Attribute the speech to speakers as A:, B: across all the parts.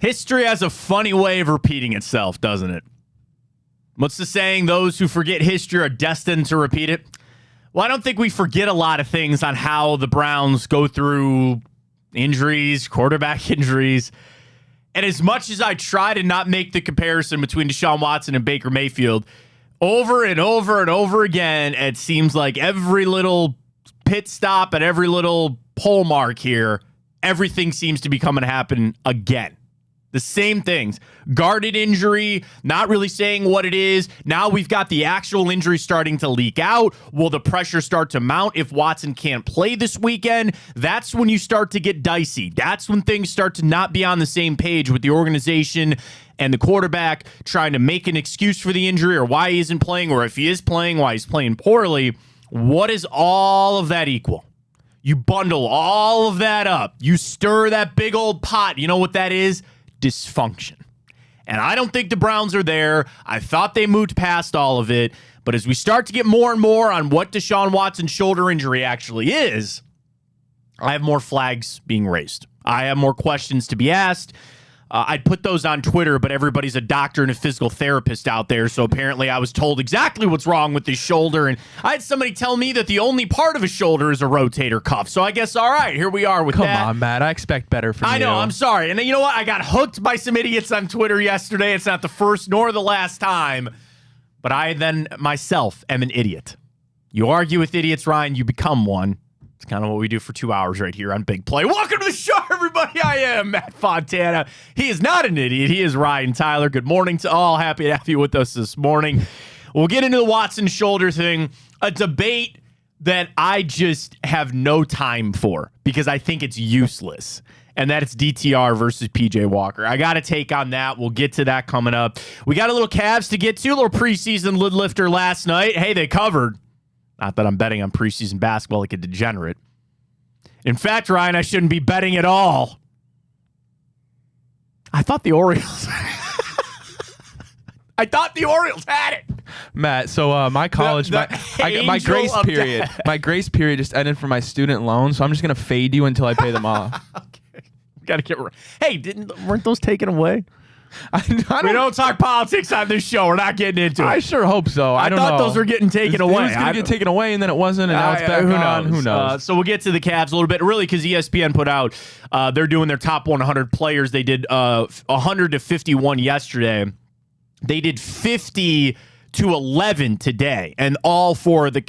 A: History has a funny way of repeating itself, doesn't it? What's the saying? Those who forget history are destined to repeat it. Well, I don't think we forget a lot of things on how the Browns go through injuries, quarterback injuries. And as much as I try to not make the comparison between Deshaun Watson and Baker Mayfield, over and over and over again, it seems like every little pit stop and every little pole mark here, everything seems to be coming to happen again. The same things. Guarded injury, not really saying what it is. Now we've got the actual injury starting to leak out. Will the pressure start to mount if Watson can't play this weekend? That's when you start to get dicey. That's when things start to not be on the same page with the organization and the quarterback trying to make an excuse for the injury or why he isn't playing, or if he is playing, why he's playing poorly. What does all of that equal? You bundle all of that up. You stir that big old pot. You know what that is? Dysfunction. And I don't think the Browns are there. I thought they moved past all of it. But as we start to get more and more on what Deshaun Watson's shoulder injury actually is, I have more flags being raised. I have more questions to be asked. I'd put those on Twitter, but everybody's a doctor and a physical therapist out there, so apparently I was told exactly what's wrong with his shoulder, and I had somebody tell me that the only part of his shoulder is a rotator cuff, so I guess, all right, here we are with that.
B: Come on, Matt, I expect better from you.
A: I know, I'm sorry, and you know what? I got hooked by some idiots on Twitter yesterday. It's not the first nor the last time, but I then myself am an idiot. You argue with idiots, Ryan, you become one. It's kind of what we do for 2 hours right here on Big Play. Welcome to the show, everybody. I am Matt Fontana. He is not an idiot. He is Ryan Tyler. Good morning to all. Happy to have you with us this morning. We'll get into the Watson shoulder thing, a debate that I just have no time for because I think it's useless, and that it's DTR versus PJ Walker. I got a take on that. We'll get to that coming up. We got a little Cavs to get to, a little preseason lid lifter last night. Hey, they covered. Not that I'm betting on preseason basketball like a degenerate. In fact, Ryan, I shouldn't be betting at all. I thought the Orioles... I thought the Orioles had it.
B: Matt, so my college, my grace period, my grace period just ended for my student loan, so I'm just going to fade you until I pay them off.
A: Okay. Got to get... Hey, weren't those taken away?
B: We
A: don't talk politics on this show. We're not getting into it.
B: I sure hope so. I don't know.
A: thought those were getting taken away.
B: It was going to get taken away, and then it wasn't, and now it's back on. Who knows?
A: So we'll get to the Cavs a little bit, really, because ESPN put out they're doing their top 100 players. They did 100 to 51 yesterday. They did 50 to 11 today, and all for the...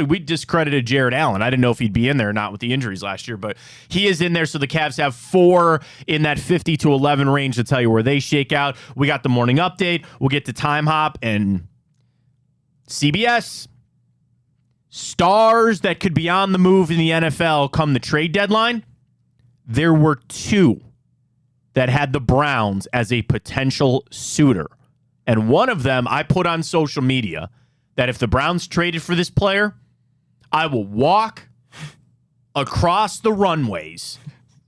A: we discredited Jared Allen. I didn't know if he'd be in there or not with the injuries last year, but he is in there, so the Cavs have 4 in that 50 to 11 range to tell you where they shake out. We got the morning update. We'll get to Time Hop and CBS. Stars that could be on the move in the NFL come the trade deadline. There were 2 that had the Browns as a potential suitor. And one of them, I put on social media that if the Browns traded for this player, I will walk across the runways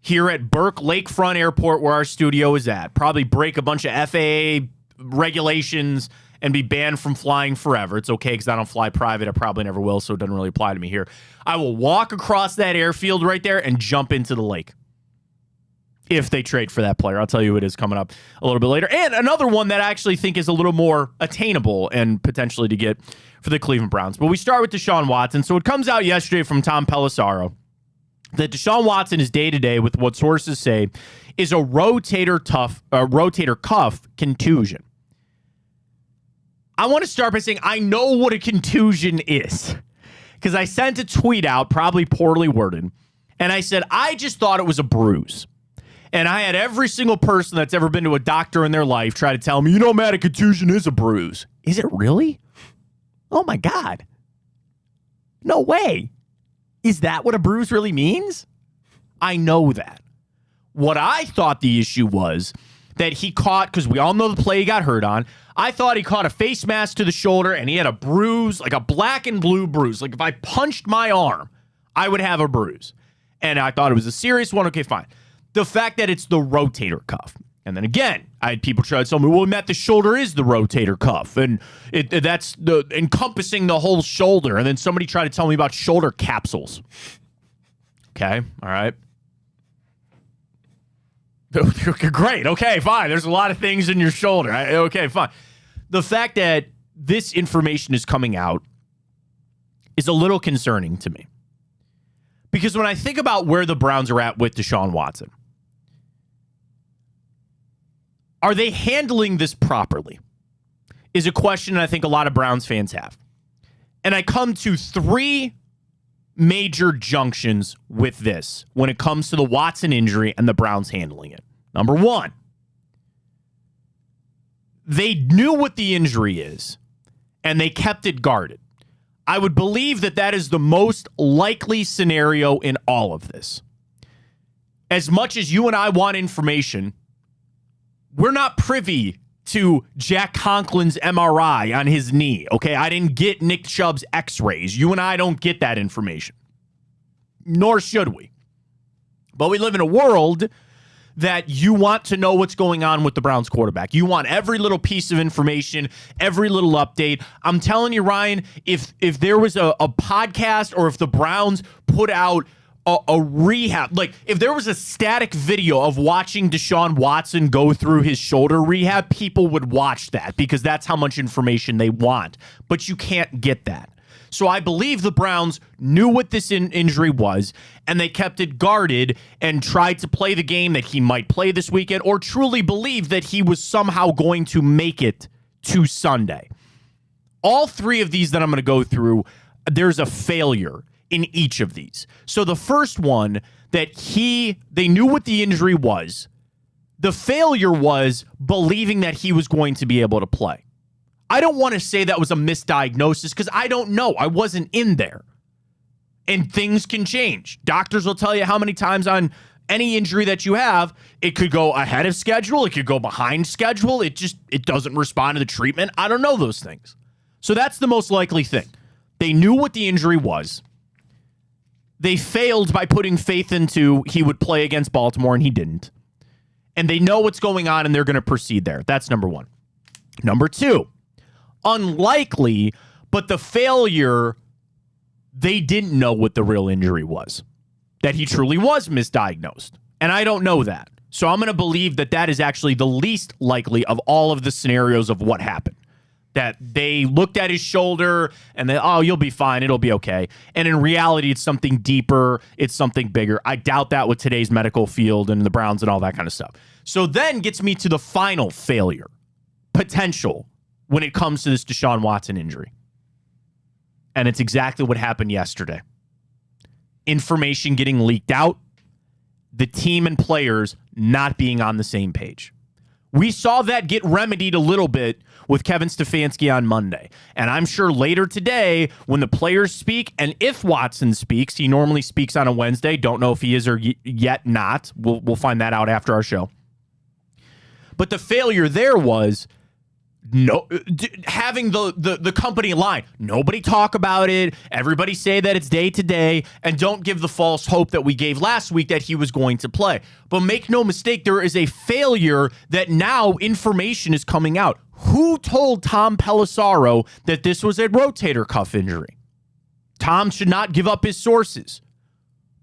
A: here at Burke Lakefront Airport where our studio is at, probably break a bunch of FAA regulations and be banned from flying forever. It's okay because I don't fly private. I probably never will, so it doesn't really apply to me here. I will walk across that airfield right there and jump into the lake. If they trade for that player. I'll tell you who it is coming up a little bit later. And another one that I actually think is a little more attainable and potentially to get for the Cleveland Browns. But we start with Deshaun Watson. So it comes out yesterday from Tom Pelissero that Deshaun Watson is day-to-day with what sources say is a rotator cuff contusion. I want to start by saying I know what a contusion is because I sent a tweet out, probably poorly worded, and I said I just thought it was a bruise. And I had every single person that's ever been to a doctor in their life try to tell me, Matt, a contusion is a bruise. Is it really? Oh, my God. No way. Is that what a bruise really means? I know that. What I thought the issue was that he caught, because we all know the play he got hurt on, I thought he caught a face mask to the shoulder and he had a bruise, like a black and blue bruise. Like if I punched my arm, I would have a bruise. And I thought it was a serious one. Okay, fine. The fact that it's the rotator cuff. And then again, I had people try to tell me, well, Matt, the shoulder is the rotator cuff. And that's the encompassing the whole shoulder. And then somebody tried to tell me about shoulder capsules. Okay, all right. Great. Okay, fine. There's a lot of things in your shoulder. Okay, fine. The fact that this information is coming out is a little concerning to me. Because when I think about where the Browns are at with Deshaun Watson, are they handling this properly? Is a question I think a lot of Browns fans have. And I come to 3 major junctions with this when it comes to the Watson injury and the Browns handling it. Number 1, they knew what the injury is, and they kept it guarded. I would believe that that is the most likely scenario in all of this. As much as you and I want information, we're not privy to Jack Conklin's MRI on his knee, okay? I didn't get Nick Chubb's x-rays. You and I don't get that information. Nor should we. But we live in a world that you want to know what's going on with the Browns quarterback. You want every little piece of information, every little update. I'm telling you, Ryan, if there was a podcast or if the Browns put out a rehab, like if there was a static video of watching Deshaun Watson go through his shoulder rehab, people would watch that because that's how much information they want. But you can't get that. So I believe the Browns knew what this injury was, and they kept it guarded and tried to play the game that he might play this weekend, or truly believed that he was somehow going to make it to Sunday. All 3 of these that I'm going to go through, there's a failure in each of these. So the first one, that they knew what the injury was. The failure was believing that he was going to be able to play. I don't want to say that was a misdiagnosis because I don't know. I wasn't in there. And things can change. Doctors will tell you how many times on any injury that you have, it could go ahead of schedule. It could go behind schedule. It doesn't respond to the treatment. I don't know those things. So that's the most likely thing. They knew what the injury was. They failed by putting faith into he would play against Baltimore, and he didn't. And they know what's going on, and they're going to proceed there. That's number 1. Number 2, unlikely, but the failure, they didn't know what the real injury was, that he truly was misdiagnosed. And I don't know that. So I'm going to believe that that is actually the least likely of all of the scenarios of what happened. That they looked at his shoulder and they, oh, you'll be fine. It'll be okay. And in reality, it's something deeper. It's something bigger. I doubt that with today's medical field and the Browns and all that kind of stuff. So then gets me to the final failure potential when it comes to this Deshaun Watson injury. And it's exactly what happened yesterday. Information getting leaked out, the team and players not being on the same page. We saw that get remedied a little bit with Kevin Stefanski on Monday. And I'm sure later today, when the players speak, and if Watson speaks, he normally speaks on a Wednesday. Don't know if he is or yet not. We'll find that out after our show. But the failure there was having the company line. Nobody talk about it. Everybody say that it's day to day, and don't give the false hope that we gave last week that he was going to play. But make no mistake, there is a failure that now information is coming out. Who told Tom Pelissero that this was a rotator cuff injury? Tom should not give up his sources.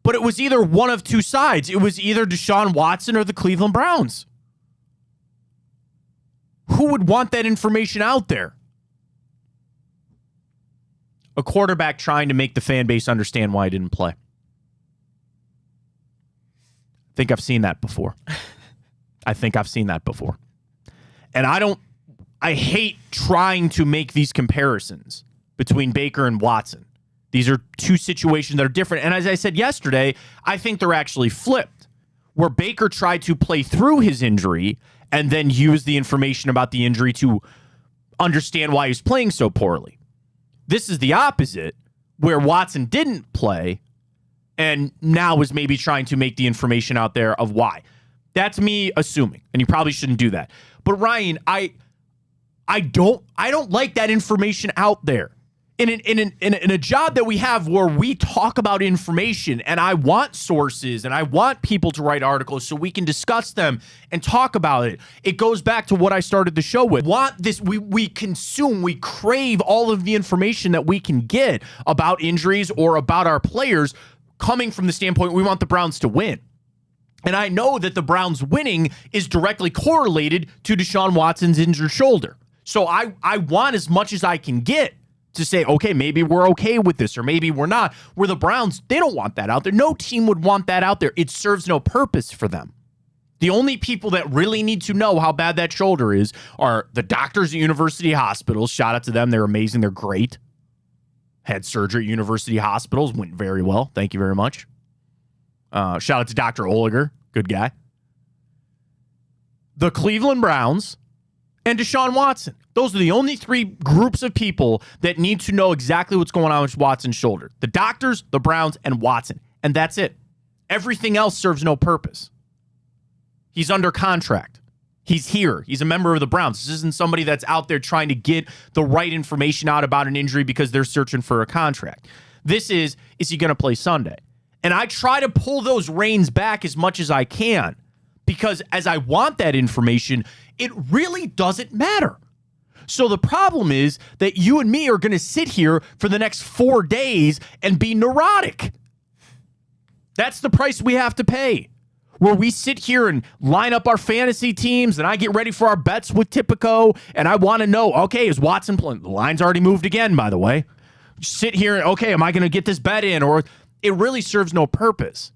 A: But it was either one of 2 sides. It was either Deshaun Watson or the Cleveland Browns. Who would want that information out there? A quarterback trying to make the fan base understand why he didn't play. I think I've seen that before. And I hate trying to make these comparisons between Baker and Watson. These are 2 situations that are different. And as I said yesterday, I think they're actually flipped, where Baker tried to play through his injury and then use the information about the injury to understand why he's playing so poorly. This is the opposite, where Watson didn't play and now is maybe trying to make the information out there of why. That's me assuming, and you probably shouldn't do that. But Ryan, I don't like that information out there. In a job that we have where we talk about information, and I want sources and I want people to write articles so we can discuss them and talk about it. It goes back to what I started the show with. We consume, we crave all of the information that we can get about injuries or about our players, coming from the standpoint we want the Browns to win. And I know that the Browns winning is directly correlated to Deshaun Watson's injured shoulder. So I want as much as I can get to say, okay, maybe we're okay with this, or maybe we're not. Where the Browns, they don't want that out there. No team would want that out there. It serves no purpose for them. The only people that really need to know how bad that shoulder is are the doctors at university hospitals. Shout out to them. They're amazing. They're great. Had surgery at university hospitals. Went very well. Thank you very much. Shout out to Dr. Oliger. Good guy. The Cleveland Browns and Deshaun Watson. Those are the only three groups of people that need to know exactly what's going on with Watson's shoulder. The doctors, the Browns, and Watson. And that's it. Everything else serves no purpose. He's under contract. He's here. He's a member of the Browns. This isn't somebody that's out there trying to get the right information out about an injury because they're searching for a contract. This is he going to play Sunday? And I try to pull those reins back as much as I can because as I want that information, it really doesn't matter. So the problem is that you and me are going to sit here for the next 4 days and be neurotic. That's the price we have to pay. Where we sit here and line up our fantasy teams and I get ready for our bets with Tipico and I want to know, okay, is Watson playing? The line's already moved again, by the way. Sit here and, okay, am I going to get this bet in? Or it really serves no purpose.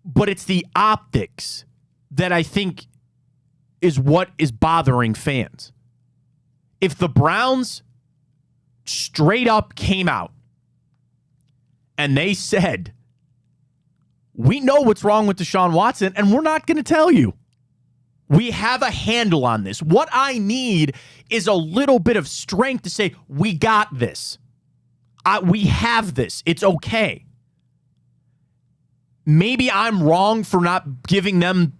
A: But it's the optics that I think is what is bothering fans. If the Browns straight up came out and they said, we know what's wrong with Deshaun Watson, and we're not going to tell you. We have a handle on this. What I need is a little bit of strength to say, we got this. We have this. It's okay. Maybe I'm wrong for not giving them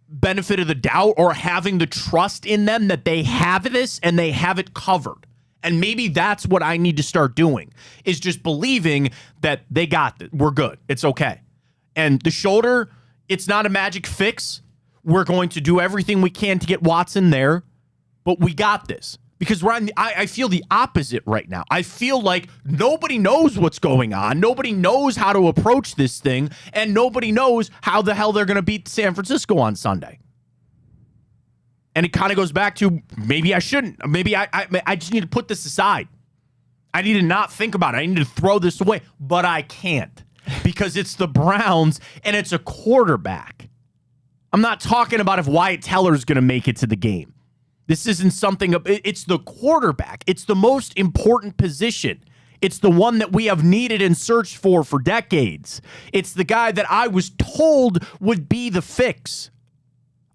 A: benefit of the doubt or having the trust in them that they have this and they have it covered. And maybe that's what I need to start doing, is just believing that they got it. We're good. It's okay. And the shoulder, it's not a magic fix. We're going to do everything we can to get Watson there, but we got this. Because I feel the opposite right now. I feel like nobody knows what's going on. Nobody knows how to approach this thing, and nobody knows how the hell they're going to beat San Francisco on Sunday. And it kind of goes back to maybe I shouldn't. Maybe I just need to put this aside. I need to not think about it. I need to throw this away, but I can't because it's the Browns and it's a quarterback. I'm not talking about if Wyatt Teller's going to make it to the game. This isn't something, it's the quarterback. It's the most important position. It's the one that we have needed and searched for decades. It's the guy that I was told would be the fix.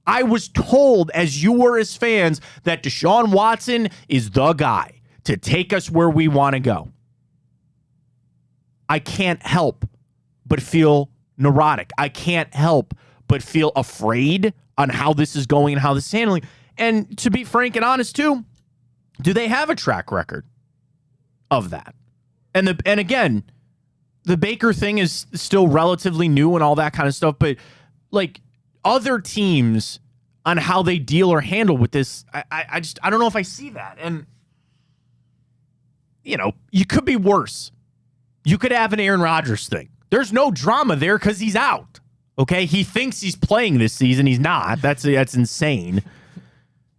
A: I was told, as you were as fans, that Deshaun Watson is the guy to take us where we want to go. I can't help but feel neurotic. I can't help but feel afraid on how this is going and how this is handling. And to be frank and honest, too, do they have a track record of that? And again, the Baker thing is still relatively new and all that kind of stuff. But like other teams on how they deal or handle with this, I don't know if I see that. And, you know, you could be worse. You could have an Aaron Rodgers thing. There's no drama there because he's out. Okay, he thinks he's playing this season. He's not. That's insane.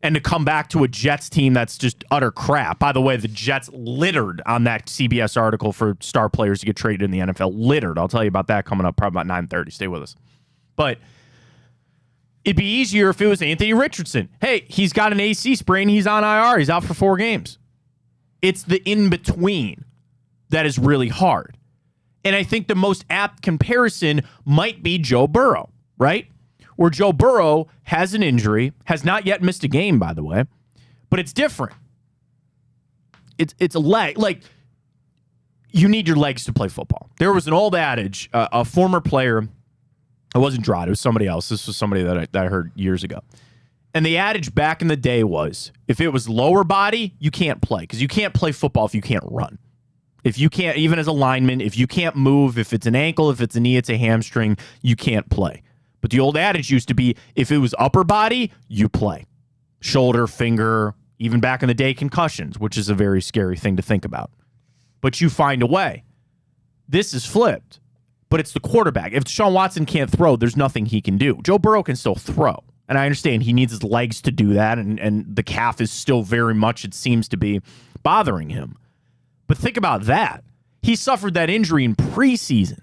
A: And to come back to a Jets team that's just utter crap. By the way, the Jets littered on that CBS article for star players to get traded in the NFL. Littered. I'll tell you about that coming up probably about 9:30. Stay with us. But it'd be easier if it was Anthony Richardson. Hey, he's got an AC sprain. He's on IR. He's out for 4 games. It's the in-between that is really hard. And I think the most apt comparison might be Joe Burrow, right? Where Joe Burrow has an injury, has not yet missed a game, by the way, but it's different. It's a leg. Like, you need your legs to play football. There was an old adage, a former player, it wasn't Drod, it was somebody else. This was somebody that I heard years ago. And the adage back in the day was, if it was lower body, you can't play, because you can't play football if you can't run. If you can't, even as a lineman, if you can't move, if it's an ankle, if it's a knee, it's a hamstring, you can't play. But the old adage used to be, if it was upper body, you play. Shoulder, finger, even back in the day, concussions, which is a very scary thing to think about. But you find a way. This is flipped. but it's the quarterback. If Deshaun Watson can't throw, there's nothing he can do. Joe Burrow can still throw. And I understand he needs his legs to do that, and the calf is still very much, it seems to be, bothering him. But think about that. He suffered that injury in preseason.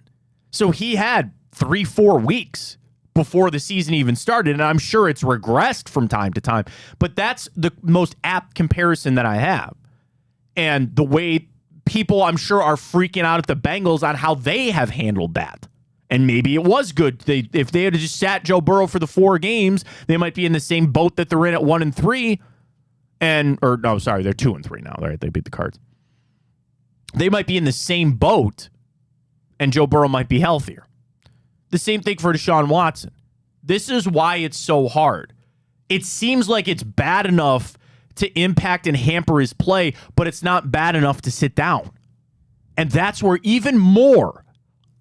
A: So he had 3-4 weeks before the season even started, and I'm sure it's regressed from time to time. But that's the most apt comparison that I have. And the way people, I'm sure, are freaking out at the Bengals on how they have handled that. And maybe it was good. If they had just sat Joe Burrow for the 4 games, they might be in the same boat that they're in at 1-3. They're 2-3 now. Right? They beat the Cards. They might be in the same boat, and Joe Burrow might be healthier. The same thing for Deshaun Watson. This is why it's so hard. It seems like it's bad enough to impact and hamper his play, but it's not bad enough to sit down. And that's where even more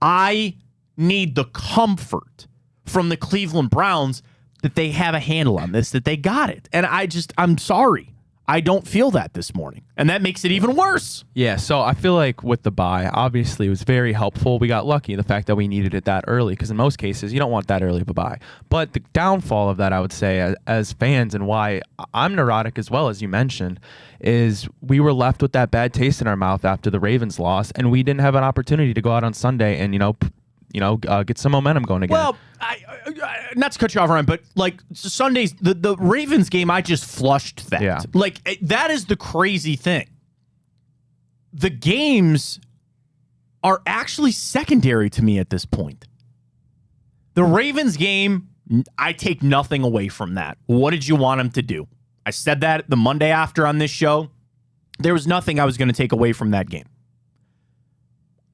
A: I need the comfort from the Cleveland Browns that they have a handle on this, that they got it. And I'm sorry. I don't feel that this morning. And that makes it even worse.
B: Yeah, so I feel like with the bye, obviously it was very helpful. We got lucky, the fact that we needed it that early, because in most cases, you don't want that early of a bye. But the downfall of that, I would say, as fans, and why I'm neurotic as well, as you mentioned, is we were left with that bad taste in our mouth after the Ravens loss, and we didn't have an opportunity to go out on Sunday and, get some momentum going again.
A: Well, not to cut you off, Ryan, but like Sundays, the Ravens game, I just flushed that.
B: Yeah.
A: Like, that is the crazy thing. The games are actually secondary to me at this point. The Ravens game, I take nothing away from that. What did you want them to do? I said that the Monday after on this show. There was nothing I was going to take away from that game.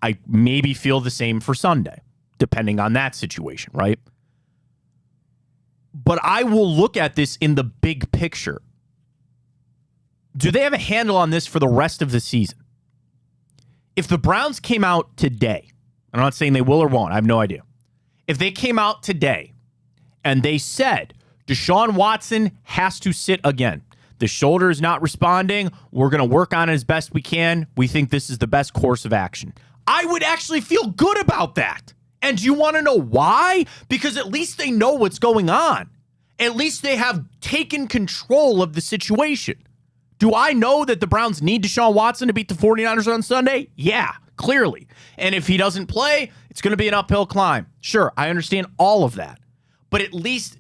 A: I maybe feel the same for Sunday, depending on that situation, right? But I will look at this in the big picture. Do they have a handle on this for the rest of the season? If the Browns came out today, I'm not saying they will or won't, I have no idea. If they came out today and they said, Deshaun Watson has to sit again, the shoulder is not responding, we're going to work on it as best we can, we think this is the best course of action, I would actually feel good about that. And do you want to know why? Because at least they know what's going on. At least they have taken control of the situation. Do I know that the Browns need Deshaun Watson to beat the 49ers on Sunday? Yeah, clearly. And if he doesn't play, it's going to be an uphill climb. Sure, I understand all of that. But at least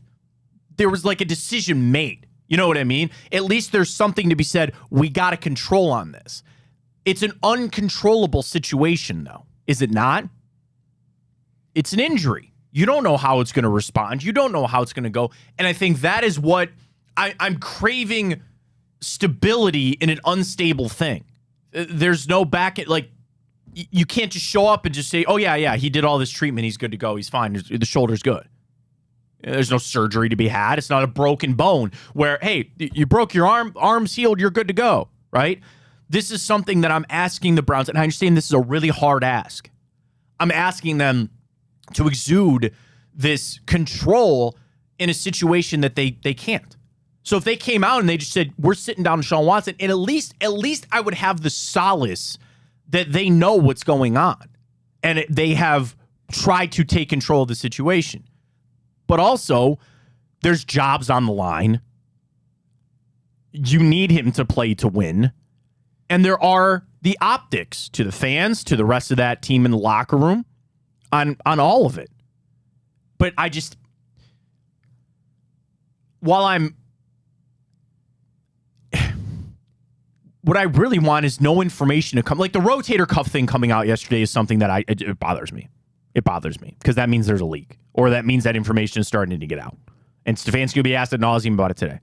A: there was like a decision made. You know what I mean? At least there's something to be said. We got a control on this. It's an uncontrollable situation, though. Is it not? It's an injury. You don't know how it's going to respond. You don't know how it's going to go. And I think that is what I'm craving, stability in an unstable thing. There's no you can't just show up and just say, oh, yeah, he did all this treatment. He's good to go. He's fine. The shoulder's good. There's no surgery to be had. It's not a broken bone where, hey, you broke your arm's healed, you're good to go, right? This is something that I'm asking the Browns, and I understand this is a really hard ask. I'm asking them to exude this control in a situation that they can't. So if they came out and they just said, we're sitting down with Deshaun Watson, and at least I would have the solace that they know what's going on, and they have tried to take control of the situation. But also, there's jobs on the line. You need him to play to win. And there are the optics to the fans, to the rest of that team in the locker room, on all of it. But what I really want is no information to come. Like the rotator cuff thing coming out yesterday is something that it bothers me. It bothers me because that means there's a leak, or that means that information is starting to get out. And Stefanski will be asked ad nauseum about it today.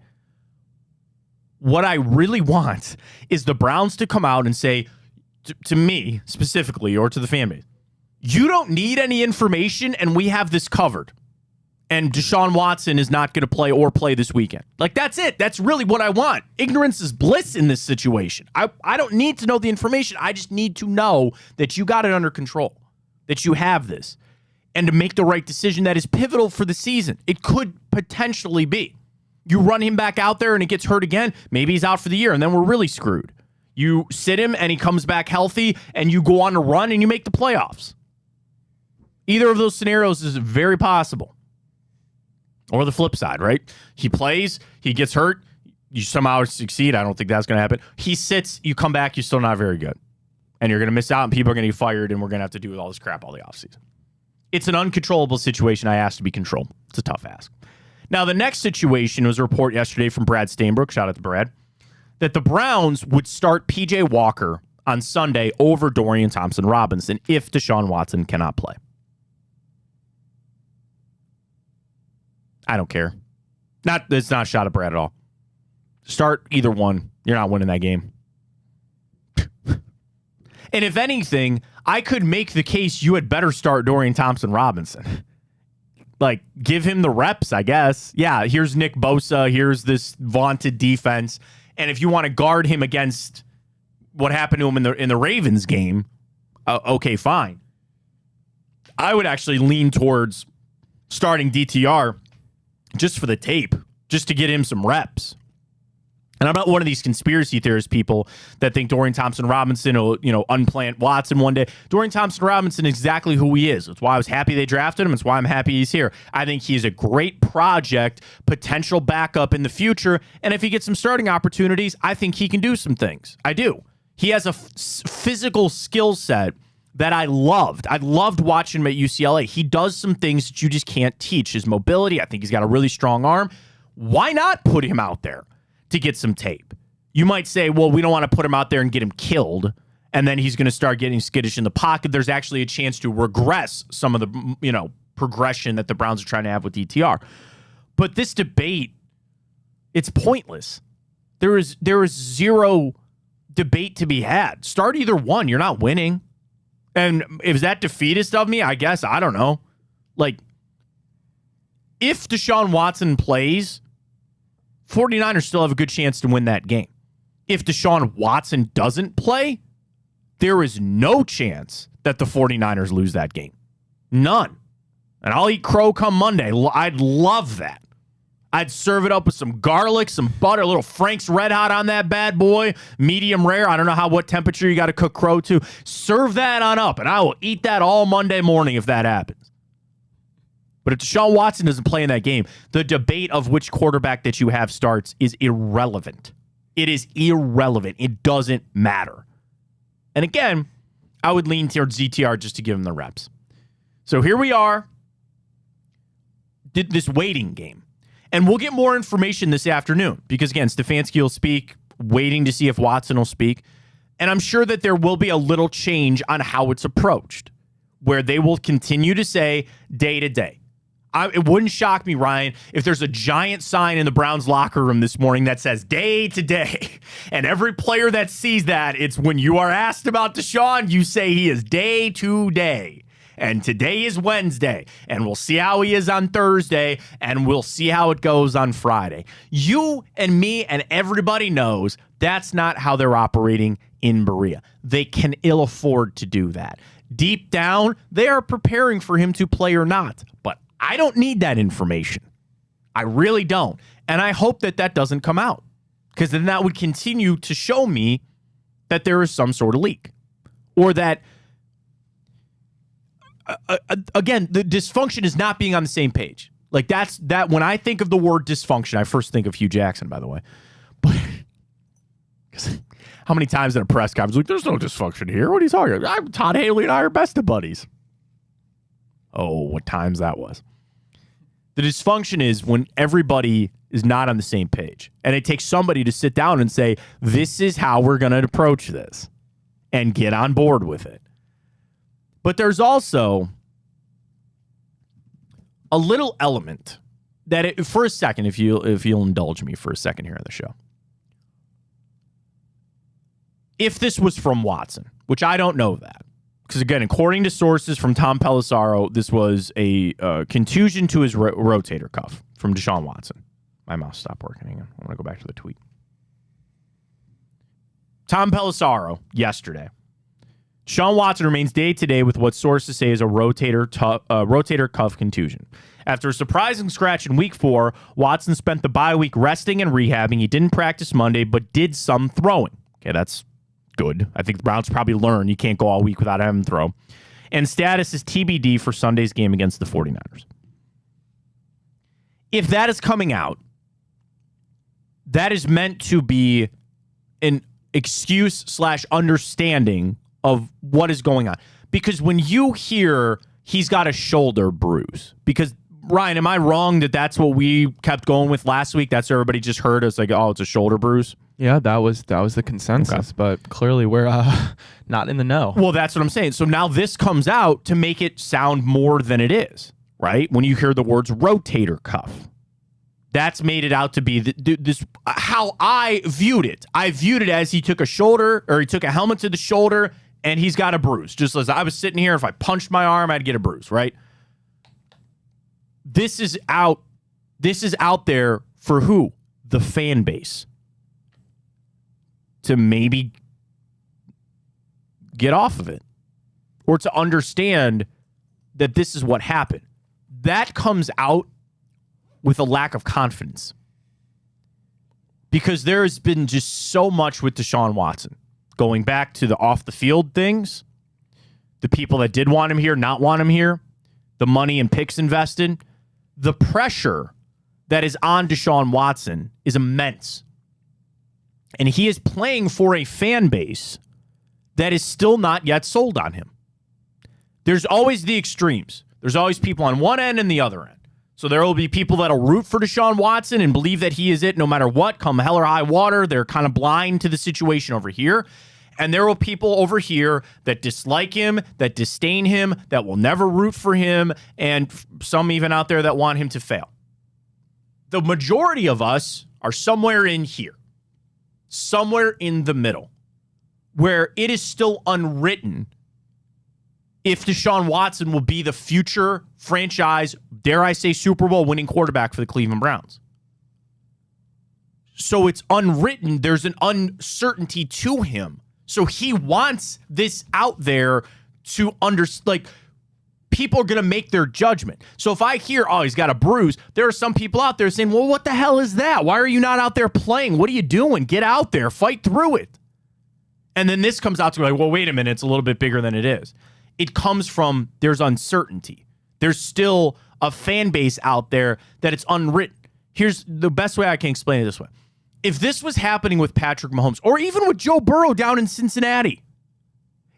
A: What I really want is the Browns to come out and say, to me specifically, or to the fan base, you don't need any information, and we have this covered. And Deshaun Watson is not going to play this weekend. Like, that's it. That's really what I want. Ignorance is bliss in this situation. I don't need to know the information. I just need to know that you got it under control, that you have this, and to make the right decision that is pivotal for the season. It could potentially be. You run him back out there and it gets hurt again, maybe he's out for the year, and then we're really screwed. You sit him and he comes back healthy, and you go on a run and you make the playoffs. Either of those scenarios is very possible. Or the flip side, right? He plays, he gets hurt, you somehow succeed. I don't think that's going to happen. He sits, you come back, you're still not very good. And you're going to miss out, and people are going to get fired, and we're going to have to do all this crap all the offseason. It's an uncontrollable situation I asked to be controlled. It's a tough ask. Now, the next situation was a report yesterday from Brad Stainbrook, shout out to Brad, that the Browns would start P.J. Walker on Sunday over Dorian Thompson-Robinson if Deshaun Watson cannot play. I don't care. It's not a shot at Brad at all. Start either one. You're not winning that game. And if anything, I could make the case you had better start Dorian Thompson-Robinson. Like, give him the reps, I guess. Yeah, here's Nick Bosa. Here's this vaunted defense. And if you want to guard him against what happened to him in the Ravens game, okay, fine. I would actually lean towards starting DTR just for the tape, just to get him some reps. And I'm not one of these conspiracy theorist people that think Dorian Thompson-Robinson will, unplant Watson one day. Dorian Thompson-Robinson is exactly who he is. That's why I was happy they drafted him. It's why I'm happy he's here. I think he's a great project, potential backup in the future. And if he gets some starting opportunities, I think he can do some things. I do. He has a physical skill set that I loved. I loved watching him at UCLA. He does some things that you just can't teach. His mobility, I think he's got a really strong arm. Why not put him out there to get some tape? You might say, well, we don't want to put him out there and get him killed, and then he's going to start getting skittish in the pocket. There's actually a chance to regress some of the, progression that the Browns are trying to have with DTR. But this debate, it's pointless. There is zero debate to be had. Start either one. You're not winning. And is that defeatist of me? I guess. I don't know. Like, if Deshaun Watson plays, 49ers still have a good chance to win that game. If Deshaun Watson doesn't play, there is no chance that the 49ers lose that game. None. And I'll eat crow come Monday. I'd love that. I'd serve it up with some garlic, some butter, a little Frank's Red Hot on that bad boy, medium rare. I don't know what temperature you got to cook crow to. Serve that on up, and I will eat that all Monday morning if that happens. But if Deshaun Watson doesn't play in that game, the debate of which quarterback that you have starts is irrelevant. It is irrelevant. It doesn't matter. And again, I would lean towards ZTR just to give him the reps. So here we are. Did this waiting game. And we'll get more information this afternoon because, again, Stefanski will speak, waiting to see if Watson will speak. And I'm sure that there will be a little change on how it's approached, where they will continue to say day to day. It wouldn't shock me, Ryan, if there's a giant sign in the Browns locker room this morning that says day to day. And every player that sees that, it's when you are asked about Deshaun, you say he is day to day. And today is Wednesday, and we'll see how he is on Thursday, and we'll see how it goes on Friday. You and me and everybody knows that's not how they're operating in Berea. They can ill afford to do that. Deep down, they are preparing for him to play or not. But I don't need that information. I really don't. And I hope that that doesn't come out, because then that would continue to show me that there is some sort of leak, or that again, the dysfunction is not being on the same page. Like that. When I think of the word dysfunction, I first think of Hugh Jackson, by the way. But how many times in a press conference, like, there's no dysfunction here. What are you talking about? Todd Haley and I are best of buddies. Oh, what times that was. The dysfunction is when everybody is not on the same page. And it takes somebody to sit down and say, this is how we're going to approach this, and get on board with it. But there's also a little element that, for a second, if you'll indulge me for a second here on the show. If this was from Watson, which I don't know that, because again, according to sources from Tom Pelissero, this was a contusion to his rotator cuff from Deshaun Watson. My mouse stopped working. Hang on. I want to go back to the tweet. Tom Pelissero yesterday. Deshaun Watson remains day-to-day with what sources say is a rotator cuff contusion. After a surprising scratch in Week 4, Watson spent the bye week resting and rehabbing. He didn't practice Monday, but did some throwing. Okay, that's good. I think the Browns probably learned you can't go all week without having him throw. and status is TBD for Sunday's game against the 49ers. If that is coming out, that is meant to be an excuse/understanding of what is going on. Because when you hear he's got a shoulder bruise, because Ryan, am I wrong that that's what we kept going with last week? That's what everybody just heard. It's like, oh, it's a shoulder bruise.
B: Yeah, that was the consensus, okay. But clearly we're not in the know.
A: Well, that's what I'm saying. So now this comes out to make it sound more than it is, right? When you hear the words rotator cuff, that's made it out to be this. How I viewed it. I viewed it as he took a helmet to the shoulder and he's got a bruise. Just as I was sitting here, if I punched my arm, I'd get a bruise, right? This is out there for who? The fan base. To maybe get off of it. Or to understand that this is what happened. That comes out with a lack of confidence. Because there has been just so much with Deshaun Watson. Going back to the off the field things. The people that did want him here, not want him here. The money and picks invested. The pressure that is on Deshaun Watson is immense. And he is playing for a fan base that is still not yet sold on him. There's always the extremes. There's always people on one end and the other end. So there will be people that'll root for Deshaun Watson and believe that he is it no matter what, come hell or high water. They're kind of blind to the situation over here. And there will be people over here that dislike him, that disdain him, that will never root for him, and some even out there that want him to fail. The majority of us are somewhere in here, somewhere in the middle, where it is still unwritten if Deshaun Watson will be the future franchise, dare I say, Super Bowl winning quarterback for the Cleveland Browns. So it's unwritten. There's an uncertainty to him. So he wants this out there to people are going to make their judgment. So if I hear, oh, he's got a bruise, there are some people out there saying, well, what the hell is that? Why are you not out there playing? What are you doing? Get out there, fight through it. And then this comes out to be like, well, wait a minute, it's a little bit bigger than it is. It comes from there's uncertainty. There's still a fan base out there that it's unwritten. Here's the best way I can explain it this way. If this was happening with Patrick Mahomes or even with Joe Burrow down in Cincinnati,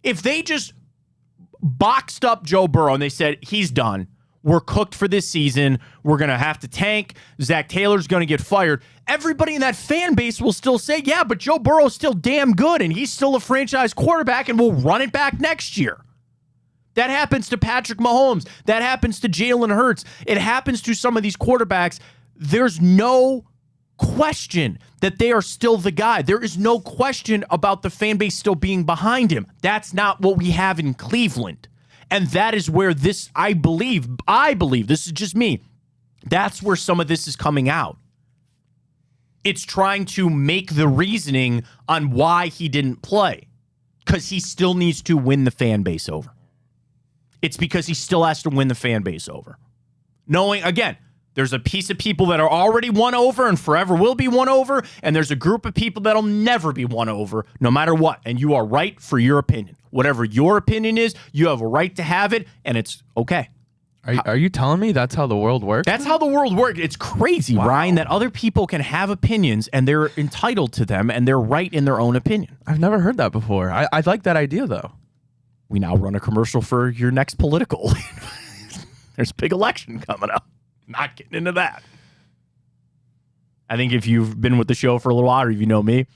A: if they just boxed up Joe Burrow and they said, he's done, we're cooked for this season, we're going to have to tank, Zach Taylor's going to get fired, everybody in that fan base will still say, yeah, but Joe Burrow's still damn good and he's still a franchise quarterback and we'll run it back next year. That happens to Patrick Mahomes. That happens to Jalen Hurts. It happens to some of these quarterbacks. There's no question that they are still the guy. There is no question about the fan base still being behind him. That's not what we have in Cleveland. And that is where this, I believe, this is just me, that's where some of this is coming out. It's trying to make the reasoning on why he didn't play. Because he still needs to win the fan base over. It's because he still has to win the fan base over. Knowing, again, there's a piece of people that are already won over and forever will be won over, and there's a group of people that'll never be won over, no matter what. And you are right for your opinion. Whatever your opinion is, you have a right to have it, and it's okay.
B: Are you telling me that's how the world works?
A: That's how the world works. It's crazy, wow. Ryan, that other people can have opinions, and they're entitled to them, and they're right in their own opinion.
B: I've never heard that before. I like that idea, though.
A: We now run a commercial for your next political. There's a big election coming up. Not getting into that. I think if you've been with the show for a little while, or if you know me,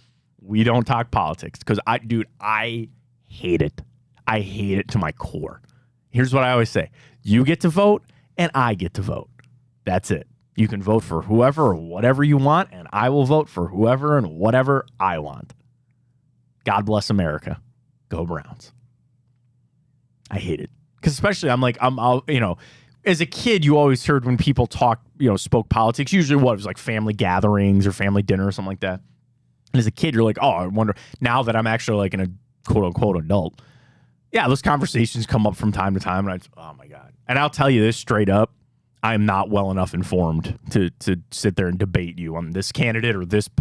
A: we don't talk politics because I hate it. I hate it to my core. Here's what I always say. You get to vote and I get to vote. That's it. You can vote for whoever or whatever you want, and I will vote for whoever and whatever I want. God bless America. Go Browns. I hate it. Because especially as a kid, you always heard when people spoke politics, usually it was like family gatherings or family dinner or something like that. And as a kid, you're like, oh, I wonder, now that I'm actually like in a quote unquote adult, yeah, those conversations come up from time to time. And oh my God. And I'll tell you this straight up, I'm not well enough informed to sit there and debate you on this candidate or this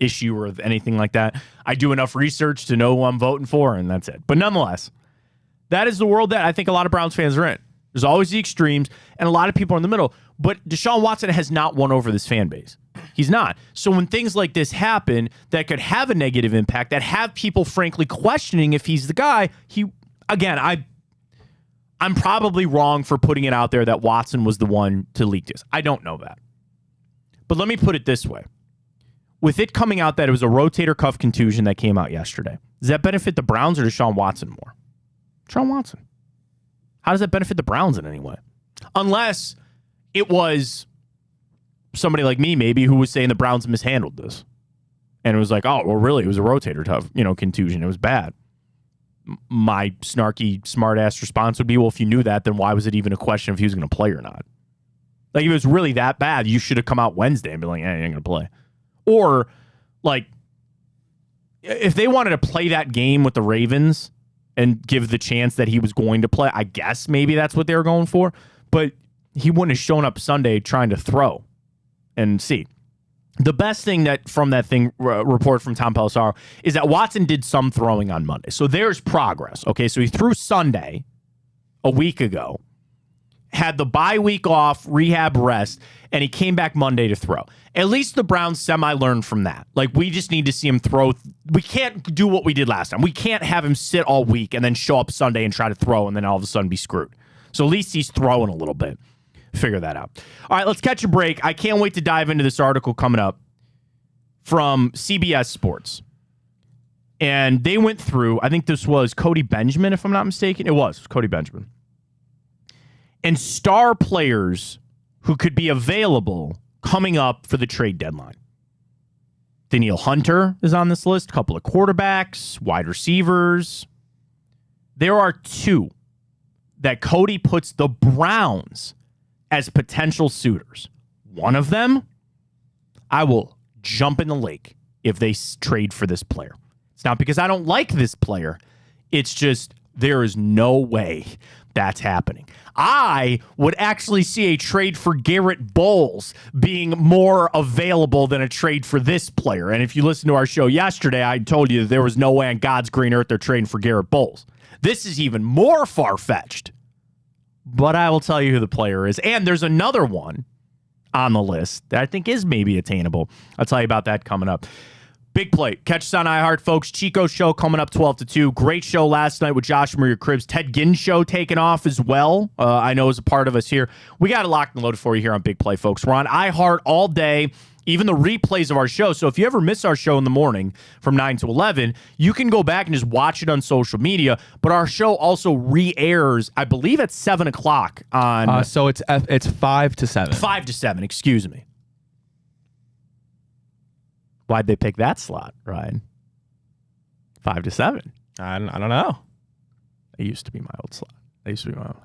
A: issue or anything like that. I do enough research to know who I'm voting for, and that's it. But nonetheless, That is the world that I think a lot of Browns fans are in. There's always the extremes, and a lot of people are in the middle. But Deshaun Watson has not won over this fan base. He's not. So when things like this happen that could have a negative impact, that have people frankly questioning if he's the guy, I'm probably wrong for putting it out there that Watson was the one to leak this. I don't know that. But let me put it this way. With it coming out that it was a rotator cuff contusion that came out yesterday, does that benefit the Browns or Deshaun Watson more? Deshaun Watson. How does that benefit the Browns in any way? Unless it was somebody like me, maybe, who was saying the Browns mishandled this. And it was like, oh, well, really, it was a rotator cuff, contusion. It was bad. My snarky, smart-ass response would be, well, if you knew that, then why was it even a question if he was going to play or not? Like, if it was really that bad, you should have come out Wednesday and be like, he ain't going to play. Or, like, if they wanted to play that game with the Ravens and give the chance that he was going to play, I guess maybe that's what they were going for. But he wouldn't have shown up Sunday trying to throw and see. The best thing that from that thing report from Tom Pelissero is that Watson did some throwing on Monday. So there's progress. Okay, so he threw Sunday a week ago, had the bye week off, rehab rest, and he came back Monday to throw. At least the Browns semi-learned from that. Like, we just need to see him throw. We can't do what we did last time. We can't have him sit all week and then show up Sunday and try to throw and then all of a sudden be screwed. So at least he's throwing a little bit. Figure that out. All right, let's catch a break. I can't wait to dive into this article coming up from CBS Sports. And they went through, I think this was Cody Benjamin, if I'm not mistaken. It was Cody Benjamin. And star players who could be available coming up for the trade deadline. Danielle Hunter is on this list. A couple of quarterbacks, wide receivers. There are two that Cody puts the Browns as potential suitors. One of them, I will jump in the lake if they trade for this player. It's not because I don't like this player. It's just there is no way that's happening. I would actually see a trade for Garrett Bowles being more available than a trade for this player. And if you listen to our show yesterday, I told you that there was no way on God's green earth they're trading for Garrett Bowles. This is even more far-fetched. But I will tell you who the player is. And there's another one on the list that I think is maybe attainable. I'll tell you about that coming up. Big play. Catch us on iHeart, folks. Chico show coming up 12 to 2. Great show last night with Josh Maria Cribbs. Ted Ginn show taking off as well. I know is a part of us here. We got it locked and loaded for you here on Big Play, folks. We're on iHeart all day, even the replays of our show. So if you ever miss our show in the morning from 9 to 11, you can go back and just watch it on social media. But our show also re-airs, I believe, at 7 o'clock on...
B: So it's 5 to 7.
A: 5 to 7, excuse me. Why'd they pick that slot, Ryan? 5 to 7.
B: I don't know.
A: It used to be my old slot.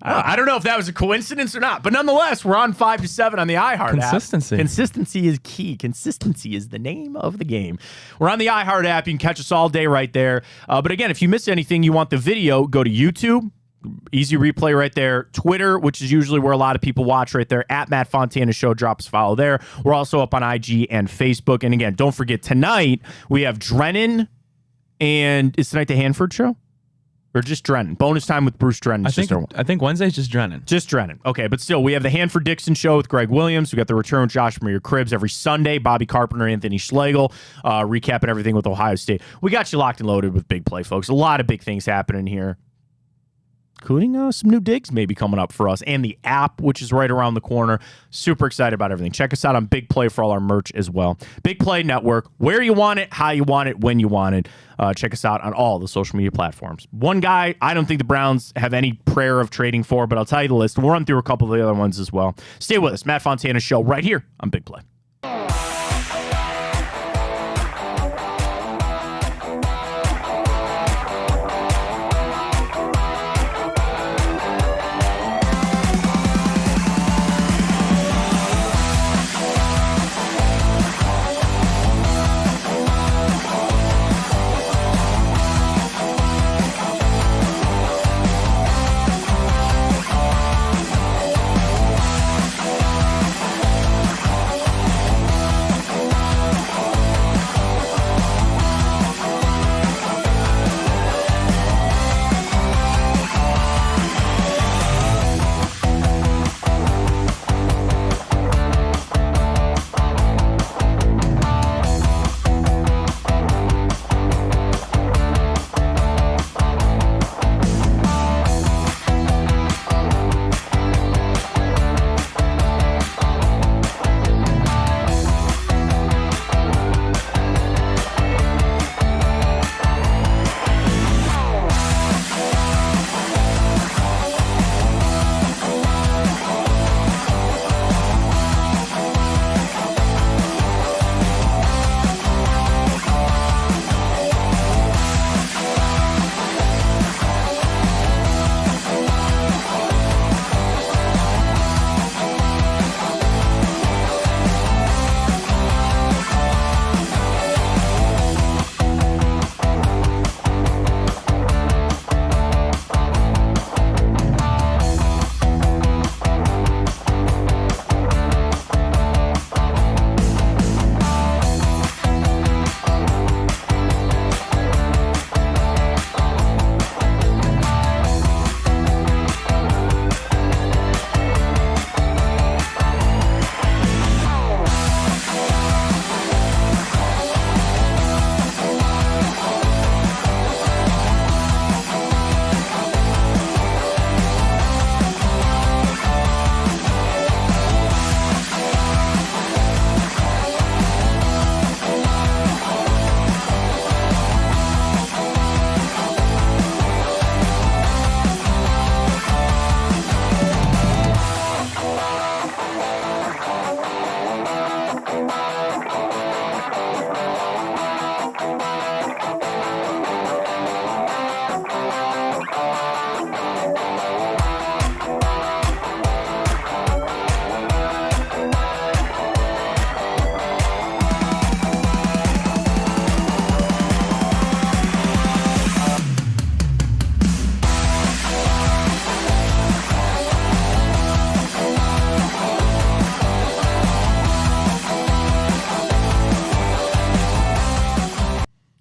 A: I don't know if that was a coincidence or not, but nonetheless, we're on 5 to 7 on the iHeart
B: Consistency.
A: app. Consistency is key. Consistency is the name of the game. We're on the iHeart app. You can catch us all day right there. But again, if you miss anything, you want the video, go to YouTube. Easy replay right there. Twitter, which is usually where a lot of people watch right there, at Matt Fontana Show. Drop us a follow there. We're also up on IG and Facebook. And again, don't forget, tonight we have Drennan, and is tonight the Hanford Show? Or just Drennan? Bonus time with Bruce Drennan.
B: I think Wednesday's just Drennan.
A: Just Drennan. Okay, but still, we have the Hanford Dixon Show with Greg Williams. We got the return with Josh Maria Cribbs every Sunday. Bobby Carpenter, Anthony Schlegel, recapping everything with Ohio State. We got you locked and loaded with Big Play, folks. A lot of big things happening here, including some new digs maybe coming up for us, and the app, which is right around the corner. Super excited about everything. Check us out on Big Play for all our merch as well. Big Play Network, where you want it, how you want it, when you want it. Check us out on all the social media platforms. One guy I don't think the Browns have any prayer of trading for, but I'll tell you the list. We'll run through a couple of the other ones as well. Stay with us. Matt Fontana Show right here on Big Play.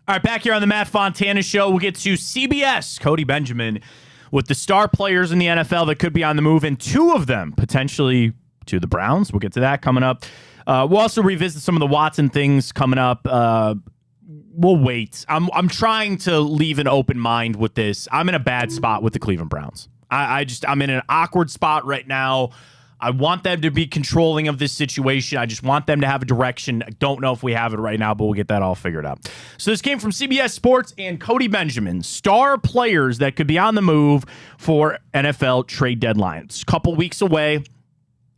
A: All right, back here on the Matt Fontana Show, we'll get to CBS, Cody Benjamin, with the star players in the NFL that could be on the move, and two of them potentially to the Browns. We'll get to that coming up. We'll also revisit some of the Watson things coming up. We'll wait. I'm trying to leave an open mind with this. I'm in a bad spot with the Cleveland Browns. I'm in an awkward spot right now. I want them to be controlling of this situation. I just want them to have a direction. I don't know if we have it right now, but we'll get that all figured out. So this came from CBS Sports and Cody Benjamin, star players that could be on the move for NFL trade deadline. It's a couple weeks away.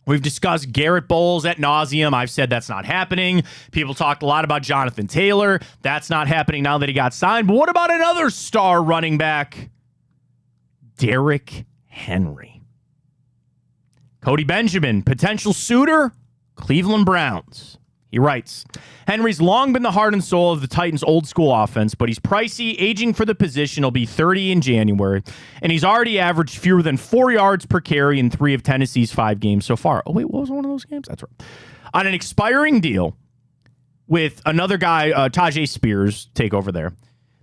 A: We've discussed Garrett Bowles ad nauseum. I've said that's not happening. People talked a lot about Jonathan Taylor. That's not happening now that he got signed. But what about another star running back? Derrick Henry. Cody Benjamin, potential suitor, Cleveland Browns. He writes, Henry's long been the heart and soul of the Titans' old school offense, but he's pricey, aging for the position. He'll be 30 in January, and he's already averaged fewer than 4 yards per carry in 3 of Tennessee's 5 games so far. Oh, wait, what was one of those games? That's right. On an expiring deal with another guy, Tajay Spears, take over there.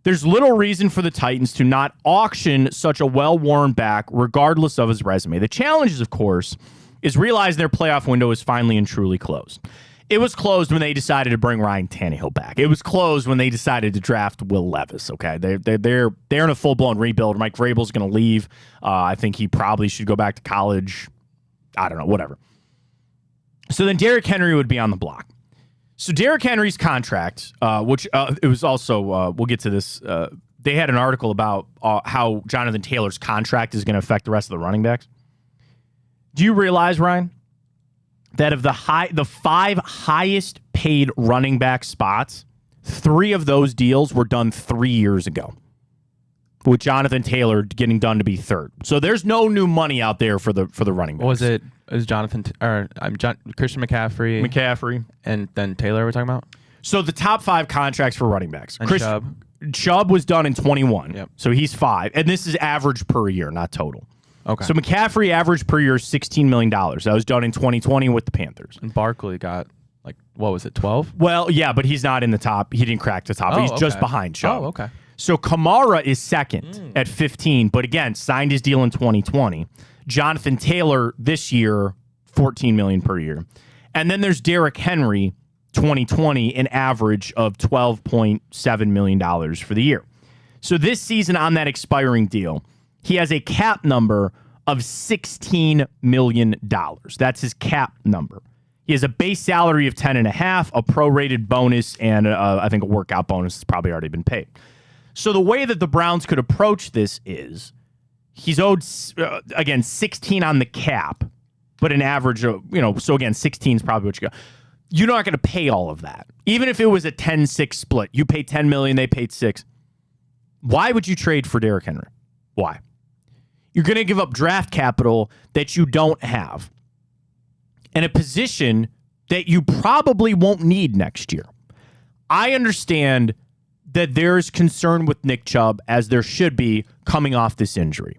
A: There's little reason for the Titans to not auction such a well-worn back, regardless of his resume. The challenge, of course, is realizing their playoff window is finally and truly closed. It was closed when they decided to bring Ryan Tannehill back. It was closed when they decided to draft Will Levis. Okay, they're in a full-blown rebuild. Mike Vrabel's going to leave. I think he probably should go back to college. I don't know, whatever. So then Derrick Henry would be on the block. So Derrick Henry's contract, which it was also, we'll get to this. They had an article about how Jonathan Taylor's contract is going to affect the rest of the running backs. Do you realize, Ryan, that of the 5 highest paid running back spots, 3 of those deals were done 3 years ago, with Jonathan Taylor getting done to be third. So there's no new money out there for the running backs.
B: Was it? Is Jonathan Christian McCaffrey, and then Taylor we're talking about?
A: So the top 5 contracts for running backs.
B: And
A: Chubb was done in 21.
B: Yep.
A: So he's 5. And this is average per year, not total.
B: Okay.
A: So McCaffrey average per year is $16 million. That was done in 2020 with the Panthers.
B: And Barkley got, what was it, 12?
A: Well, yeah, but he's not in the top. He didn't crack the top. He's just behind Chubb.
B: Oh, okay.
A: So Kamara is second at 15, but again, signed his deal in 2020. Jonathan Taylor this year, $14 million per year. And then there's Derrick Henry, 2020, an average of $12.7 million for the year. So this season on that expiring deal, he has a cap number of $16 million. That's his cap number. He has a base salary of $10.5, a prorated bonus, and I think a workout bonus has probably already been paid. So the way that the Browns could approach this is he's owed, again, 16 on the cap, but an average of, so again, 16 is probably what you go. You're not going to pay all of that. Even if it was a 10-6 split, you paid $10 million, they paid $6 million. Why would you trade for Derrick Henry? Why? You're going to give up draft capital that you don't have in a position that you probably won't need next year. I understand that there's concern with Nick Chubb, as there should be, coming off this injury.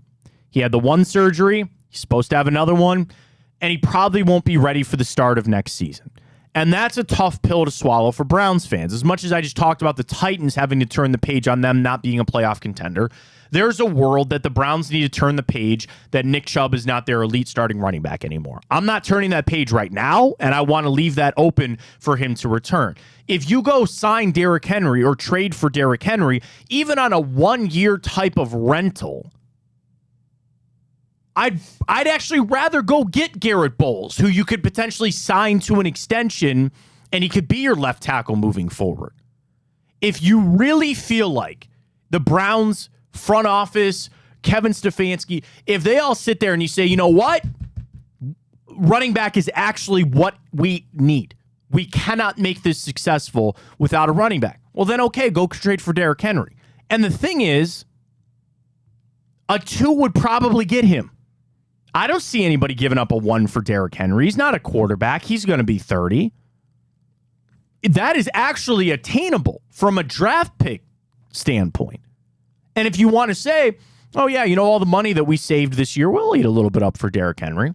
A: He had the one surgery, he's supposed to have another one, and he probably won't be ready for the start of next season. And that's a tough pill to swallow for Browns fans. As much as I just talked about the Titans having to turn the page on them not being a playoff contender, there's a world that the Browns need to turn the page that Nick Chubb is not their elite starting running back anymore. I'm not turning that page right now, and I want to leave that open for him to return. If you go sign Derrick Henry or trade for Derrick Henry, even on a 1-year type of rental, I'd actually rather go get Garrett Bowles, who you could potentially sign to an extension, and he could be your left tackle moving forward. If you really feel like the Browns front office, Kevin Stefanski, if they all sit there and you say, you know what? Running back is actually what we need. We cannot make this successful without a running back. Well, then, okay, go trade for Derrick Henry. And the thing is, a 2 would probably get him. I don't see anybody giving up a 1 for Derrick Henry. He's not a quarterback. He's going to be 30. That is actually attainable from a draft pick standpoint. And if you want to say, oh, yeah, all the money that we saved this year, we'll eat a little bit up for Derrick Henry.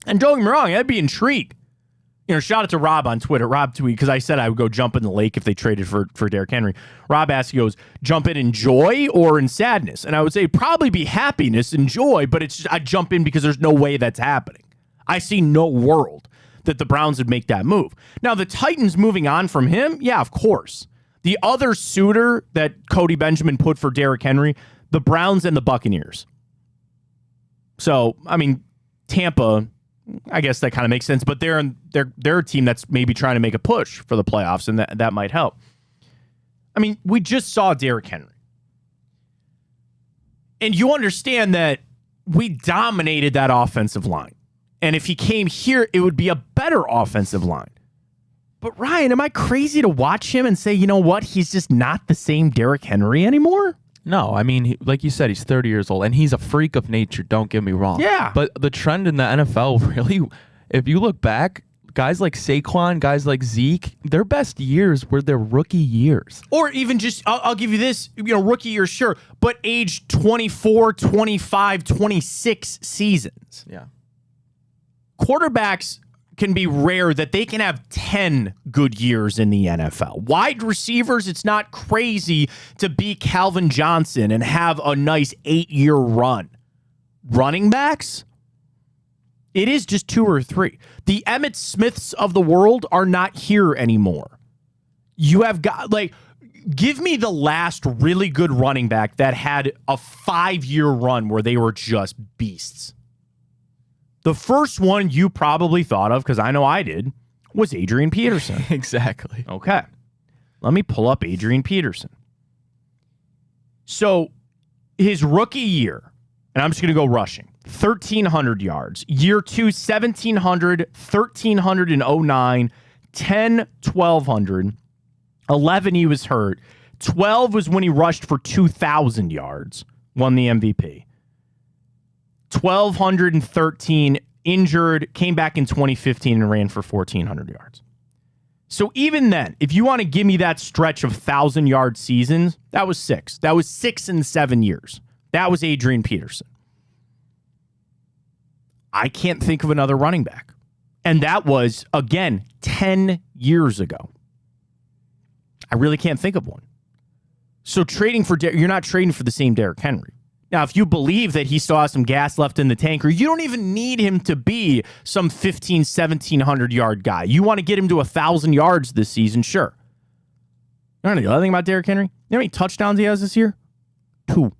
A: And don't get me wrong, I'd be intrigued. Shout out to Rob on Twitter. Rob tweeted, because I said I would go jump in the lake if they traded for Derrick Henry. Rob asked, he goes, jump in joy or in sadness? And I would say probably be happiness and joy, but it's just, I jump in because there's no way that's happening. I see no world that the Browns would make that move. Now, the Titans moving on from him, yeah, of course. The other suitor that Cody Benjamin put for Derrick Henry, the Browns and the Buccaneers. So, I mean, Tampa, I guess that kind of makes sense, but they're a team that's maybe trying to make a push for the playoffs, and that might help. I mean, we just saw Derrick Henry. And you understand that we dominated that offensive line. And if he came here, it would be a better offensive line. But Ryan, am I crazy to watch him and say, you know what, he's just not the same Derrick Henry anymore?
B: No, I mean, like you said, he's 30 years old, and he's a freak of nature, don't get me wrong.
A: Yeah.
B: But the trend in the NFL, really, if you look back, guys like Saquon, guys like Zeke, their best years were their rookie years.
A: Or even just, I'll give you this, rookie year, sure, but age 24, 25, 26 seasons.
B: Yeah.
A: Quarterbacks can be rare that they can have 10 good years in the NFL. Wide receivers, it's not crazy to be Calvin Johnson and have a nice 8-year run. Running backs, it is just 2 or 3. The Emmitt Smiths of the world are not here anymore. You have got, give me the last really good running back that had a 5-year run where they were just beasts. The first one you probably thought of, because I know I did, was Adrian Peterson.
B: Exactly.
A: Okay. Let me pull up Adrian Peterson. So his rookie year, and I'm just going to go rushing, 1,300 yards. Year 2, 1,700, 1,300 in 09, 10, 1,200. 11, he was hurt. 12 was when he rushed for 2,000 yards, won the MVP. 1,213 injured, came back in 2015 and ran for 1,400 yards. So even then, if you want to give me that stretch of 1,000-yard seasons, that was 6. That was 6 and 7 years. That was Adrian Peterson. I can't think of another running back. And that was, again, 10 years ago. I really can't think of one. So trading for you're not trading for the same Derrick Henry. Now, if you believe that he still has some gas left in the tank, or you don't even need him to be some 1,700-yard guy. You want to get him to 1,000 yards this season, sure. You know the other thing about Derrick Henry? You know how many touchdowns he has this year? 2.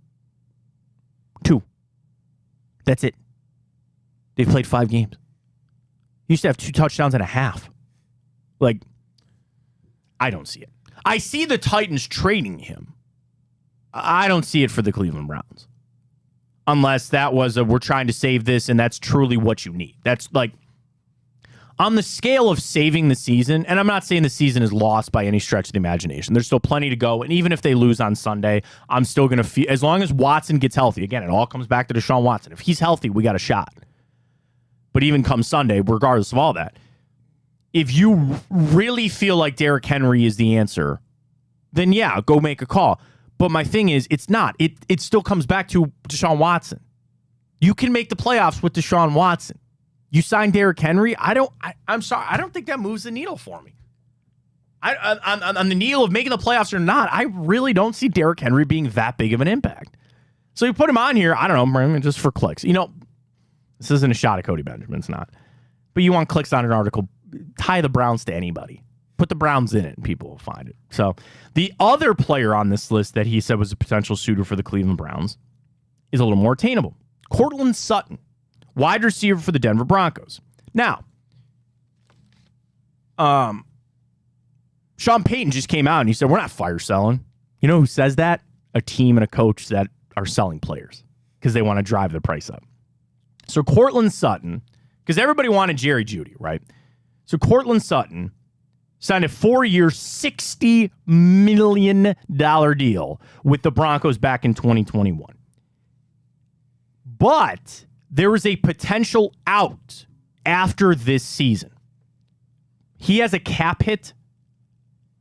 A: That's it. They've played 5 games. He used to have 2 touchdowns and a half. I don't see it. I see the Titans trading him. I don't see it for the Cleveland Browns. Unless that was we're trying to save this and that's truly what you need. That's on the scale of saving the season, and I'm not saying the season is lost by any stretch of the imagination. There's still plenty to go, and even if they lose on Sunday, I'm still going to feel, as long as Watson gets healthy, again, it all comes back to Deshaun Watson. If he's healthy, we got a shot. But even come Sunday, regardless of all that, if you really feel like Derrick Henry is the answer, then yeah, go make a call. But my thing is, it's not. It still comes back to Deshaun Watson. You can make the playoffs with Deshaun Watson. You sign Derrick Henry. I'm sorry. I don't think that moves the needle for me. On the needle of making the playoffs or not, I really don't see Derrick Henry being that big of an impact. So you put him on here. I don't know, just for clicks. This isn't a shot at Cody Benjamin. It's not. But you want clicks on an article, tie the Browns to anybody. Put the Browns in it and people will find it. So the other player on this list that he said was a potential suitor for the Cleveland Browns is a little more attainable. Courtland Sutton, wide receiver for the Denver Broncos. Now, Sean Payton just came out and he said, we're not fire selling. You know who says that? A team and a coach that are selling players because they want to drive the price up. So Courtland Sutton, because everybody wanted Jerry Jeudy, right? So Courtland Sutton signed a 4-year, $60 million deal with the Broncos back in 2021. But there is a potential out after this season. He has a cap hit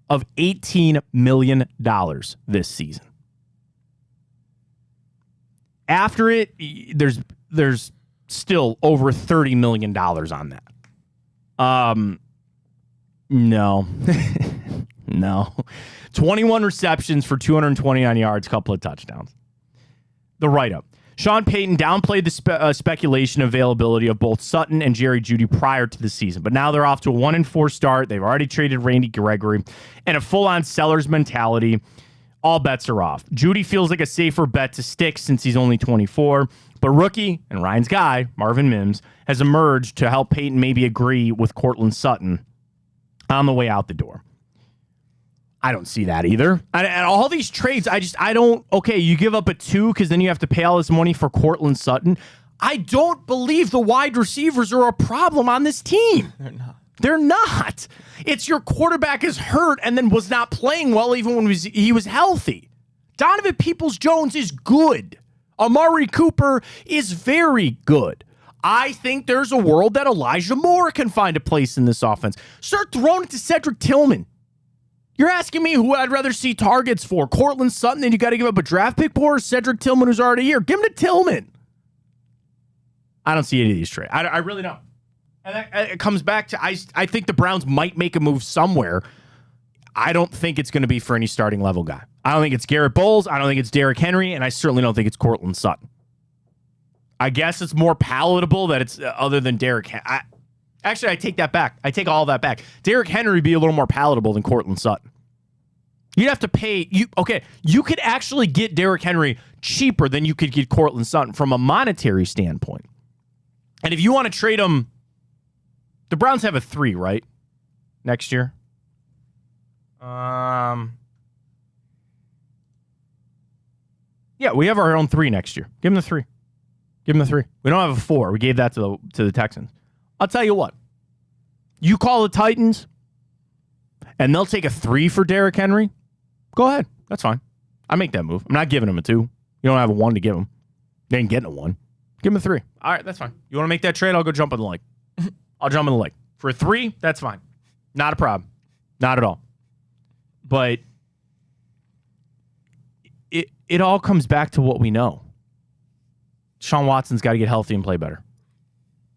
A: of $18 million this season. After it, there's still over $30 million on that. No. No. 21 receptions for 229 yards, couple of touchdowns. The write-up. Sean Payton downplayed the speculation availability of both Sutton and Jerry Jeudy prior to the season, but now they're off to a 1-4 start. They've already traded Randy Gregory, and a full-on seller's mentality. All bets are off. Jeudy feels like a safer bet to stick since he's only 24, but rookie and Ryan's guy, Marvin Mims, has emerged to help Payton maybe agree with Cortland Sutton on the way out the door. I don't see that either. And all these trades, I don't, okay, you give up a 2 because then you have to pay all this money for Cortland Sutton. I don't believe the wide receivers are a problem on this team.
B: They're not.
A: They're not. It's your quarterback is hurt and then was not playing well even when he was healthy. Donovan Peoples-Jones is good. Amari Cooper is very good. I think there's a world that Elijah Moore can find a place in this offense. Start throwing it to Cedric Tillman. You're asking me who I'd rather see targets for, Cortland Sutton, then you got to give up a draft pick for, or Cedric Tillman, who's already here. Give him to Tillman. I don't see any of these trades. I really don't. And it comes back to, I think the Browns might make a move somewhere. I don't think it's going to be for any starting level guy. I don't think it's Garrett Bowles. I don't think it's Derrick Henry, and I certainly don't think it's Cortland Sutton. I guess it's more palatable that it's other than Derrick Henry. Actually, I take that back. I take all that back. Derrick Henry would be a little more palatable than Cortland Sutton. You'd have to pay. You could actually get Derrick Henry cheaper than you could get Cortland Sutton from a monetary standpoint. And if you want to trade him, the Browns have a 3, right? Next year. Yeah, we have our own 3 next year. Give him the 3. Give him the 3. We don't have a 4. We gave that to the Texans. I'll tell you what. You call the Titans, and they'll take a 3 for Derrick Henry. Go ahead. That's fine. I make that move. I'm not giving him a 2. You don't have a 1 to give him. They ain't getting a 1. Give him a 3. All right, that's fine. You want to make that trade? I'll go jump in the lake. I'll jump in the lake. For a 3, that's fine. Not a problem. Not at all. But it all comes back to what we know. Deshaun Watson's got to get healthy and play better.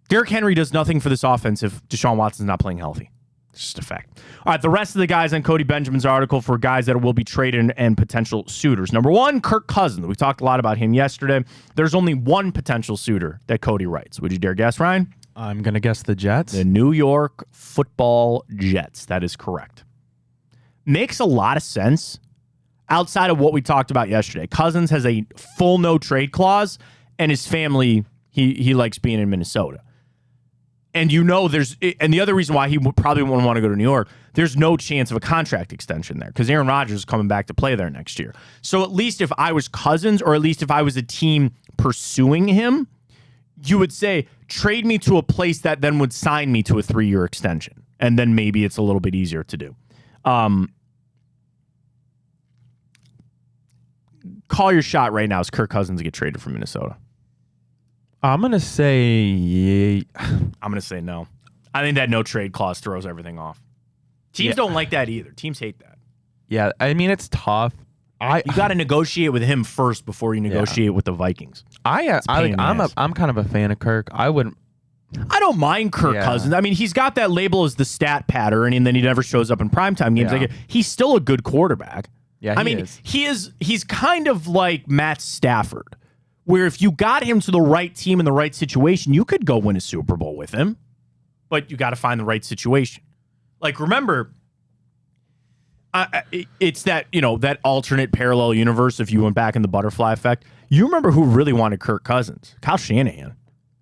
A: Derrick Henry does nothing for this offense if Deshaun Watson's not playing healthy. It's just a fact. All right, the rest of the guys on Cody Benjamin's article for guys that will be traded and potential suitors. Number 1, Kirk Cousins. We talked a lot about him yesterday. There's only one potential suitor that Cody writes. Would you dare guess, Ryan?
B: I'm going to guess the Jets.
A: The New York Football Jets. That is correct. Makes a lot of sense outside of what we talked about yesterday. Cousins has a full no-trade clause, and his family, he likes being in Minnesota. And and the other reason why he probably wouldn't want to go to New York, there's no chance of a contract extension there because Aaron Rodgers is coming back to play there next year. So at least if I was Cousins, or at least if I was a team pursuing him, you would say, trade me to a place that then would sign me to a 3-year extension. And then maybe it's a little bit easier to do. Call your shot right now as Kirk Cousins get traded from Minnesota.
B: I'm going to say...
A: I'm going to say no. I think that no-trade clause throws everything off. Teams don't like that either. Teams hate that.
B: Yeah, I mean, it's tough.
A: You got to negotiate with him first before you negotiate with the Vikings.
B: I'm kind of a fan of Kirk. I don't mind Kirk Cousins. I mean, he's got that label as the stat pattern, and then he never shows up in primetime games. Like, he's still a good quarterback. Yeah,
A: he's kind of like Matt Stafford, where if you got him to the right team in the right situation, you could go win a Super Bowl with him, but you got to find the right situation. Like, remember, it's that, that alternate parallel universe if you went back in the butterfly effect. You remember who really wanted Kirk Cousins? Kyle Shanahan.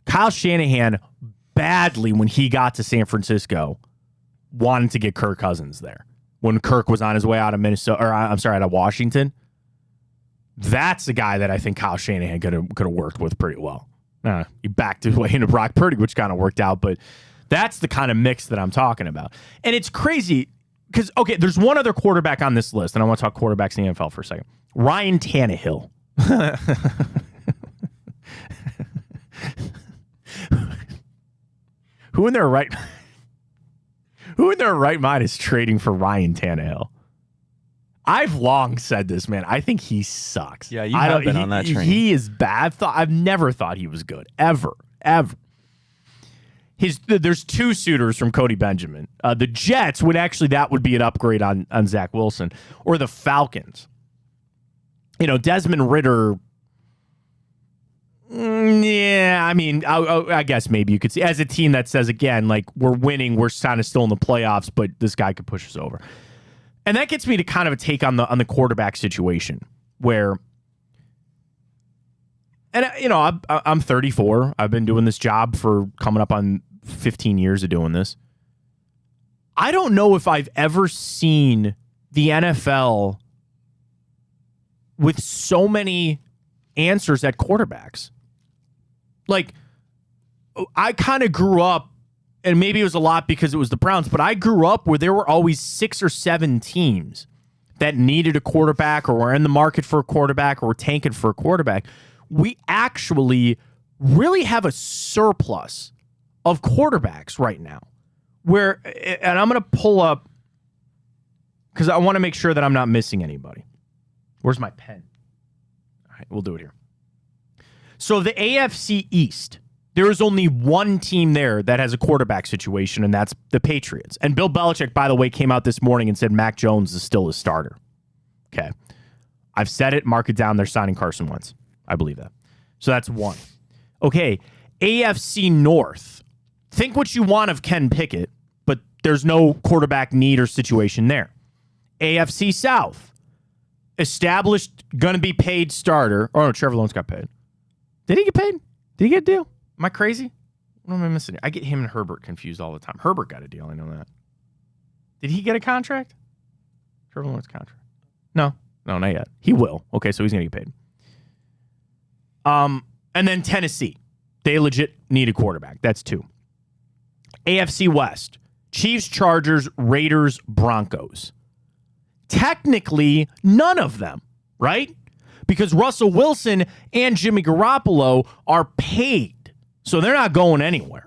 A: Kyle Shanahan badly, when he got to San Francisco, wanted to get Kirk Cousins there. When Kirk was on his way out of out of Washington. That's the guy that I think Kyle Shanahan could have worked with pretty well. He backed his way into Brock Purdy, which kind of worked out, but that's the kind of mix that I'm talking about. And it's crazy because, okay, there's one other quarterback on this list, and I want to talk quarterbacks in the NFL for a second. Ryan Tannehill. Who in their right mind is trading for Ryan Tannehill? I've long said this, man. I think he sucks.
B: Yeah, you have been on that train.
A: He is bad. I've never thought he was good. Ever. There's two suitors from Cody Benjamin. The Jets that would be an upgrade on Zach Wilson, or the Falcons. Desmond Ridder. Yeah, I mean, I guess maybe you could see as a team that says again, like, we're winning, we're kind of still in the playoffs, but this guy could push us over. And that gets me to kind of a take on the quarterback situation where, and I'm 34. I've been doing this job for coming up on 15 years of doing this. I don't know if I've ever seen the NFL with so many answers at quarterbacks. Like, I kind of grew up, and maybe it was a lot because it was the Browns, but I grew up where there were always 6 or 7 teams that needed a quarterback or were in the market for a quarterback or were tanking for a quarterback. We actually really have a surplus of quarterbacks right now. And I'm going to pull up, because I want to make sure that I'm not missing anybody. Where's my pen? All right, we'll do it here. So the AFC East, there is only one team there that has a quarterback situation, and that's the Patriots. And Bill Belichick, by the way, came out this morning and said Mac Jones is still his starter. Okay. I've said it. Mark it down. They're signing Carson Wentz. I believe that. So that's one. Okay. AFC North. Think what you want of Ken Pickett, but there's no quarterback need or situation there. AFC South. Established, going to be paid starter. Oh, no, Trevor Lawrence got paid. Did he get paid? Did he get a deal? Am I crazy? What am I missing? I get him and Herbert confused all the time. Herbert got a deal. I know that. Did he get a contract? Trevor Lawrence contract? No, not yet. He will. Okay, so he's going to get paid. And then Tennessee. They legit need a quarterback. That's 2. AFC West. Chiefs, Chargers, Raiders, Broncos. Technically, none of them, right? Because Russell Wilson and Jimmy Garoppolo are paid, so they're not going anywhere.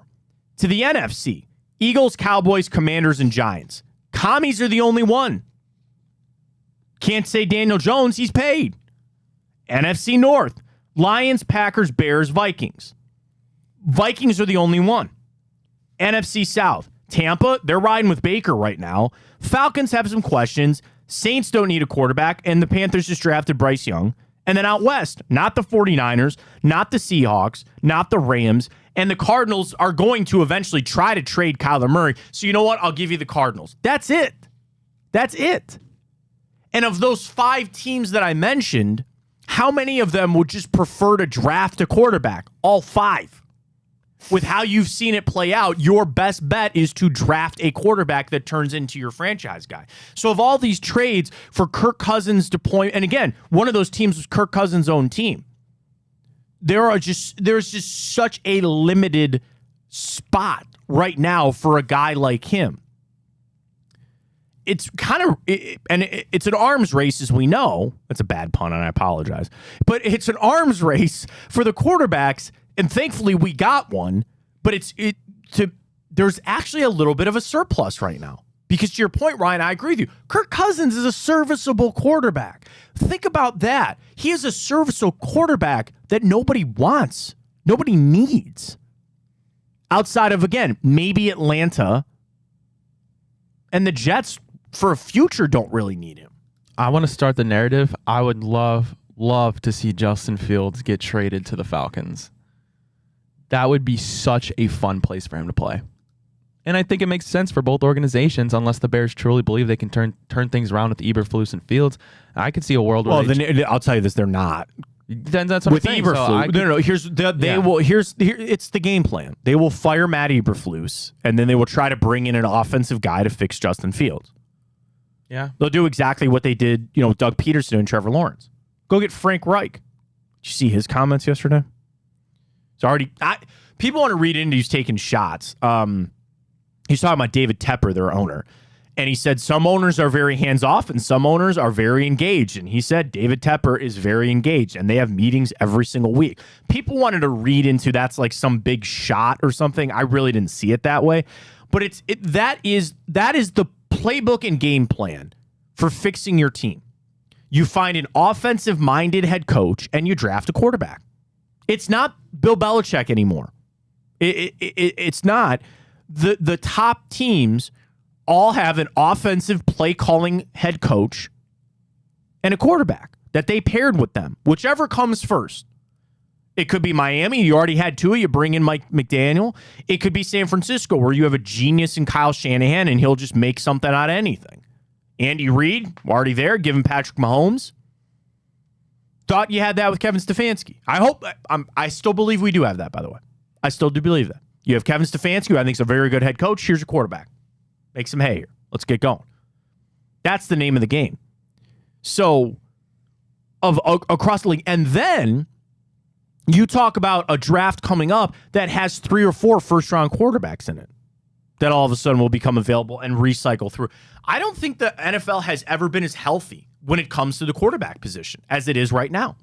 A: To the NFC, Eagles, Cowboys, Commanders, and Giants. Commies are the only one. Can't say Daniel Jones, he's paid. NFC North, Lions, Packers, Bears, Vikings. Vikings are the only one. NFC South, Tampa, they're riding with Baker right now. Falcons have some questions. Saints don't need a quarterback, and the Panthers just drafted Bryce Young. And then out west, not the 49ers, not the Seahawks, not the Rams, and the Cardinals are going to eventually try to trade Kyler Murray. So you know what? I'll give you the Cardinals. That's it. That's it. And of those 5 teams that I mentioned, how many of them would just prefer to draft a quarterback? All 5. With how you've seen it play out, your best bet is to draft a quarterback that turns into your franchise guy. So of all these trades for Kirk Cousins' deployment, and again, one of those teams was Kirk Cousins' own team. There's just such a limited spot right now for a guy like him. It's kind of, it's an arms race, as we know. That's a bad pun, and I apologize. But it's an arms race for the quarterbacks. And thankfully, we got one, but there's actually a little bit of a surplus right now. Because to your point, Ryan, I agree with you. Kirk Cousins is a serviceable quarterback. Think about that. He is a serviceable quarterback that nobody wants, nobody needs. Outside of, again, maybe Atlanta and the Jets for a future don't really need him.
B: I want to start the narrative. I would love to see Justin Fields get traded to the Falcons. That would be such a fun place for him to play. And I think it makes sense for both organizations, unless the Bears truly believe they can turn things around with Eberflus and Fields. I could see a world where
A: I'll tell you this, they're not.
B: Then that's what
A: with I'm saying. No. It's the game plan. They will fire Matt Eberflus, and then they will try to bring in an offensive guy to fix Justin Fields.
B: Yeah.
A: They'll do exactly what they did, Doug Peterson and Trevor Lawrence. Go get Frank Reich. Did you see his comments yesterday? It's already people want to read into he's taking shots. He's talking about David Tepper, their owner. And he said some owners are very hands-off and some owners are very engaged. And he said David Tepper is very engaged and they have meetings every single week. People wanted to read into that's like some big shot or something. I really didn't see it that way. But that is the playbook and game plan for fixing your team. You find an offensive-minded head coach and you draft a quarterback. It's not Bill Belichick anymore. It's not. The top teams all have an offensive play calling head coach and a quarterback that they paired with them, whichever comes first. It could be Miami. You already had Tua. You bring in Mike McDaniel. It could be San Francisco, where you have a genius in Kyle Shanahan, and he'll just make something out of anything. Andy Reid, already there, giving Patrick Mahomes. Thought you had that with Kevin Stefanski. I still believe we do have that, by the way. I still do believe that. You have Kevin Stefanski, who I think is a very good head coach. Here's your quarterback. Make some hay here. Let's get going. That's the name of the game. So, across the league. And then you talk about a draft coming up that has 3 or 4 first-round quarterbacks in it that all of a sudden will become available and recycle through. I don't think the NFL has ever been as healthy when it comes to the quarterback position as it is right now.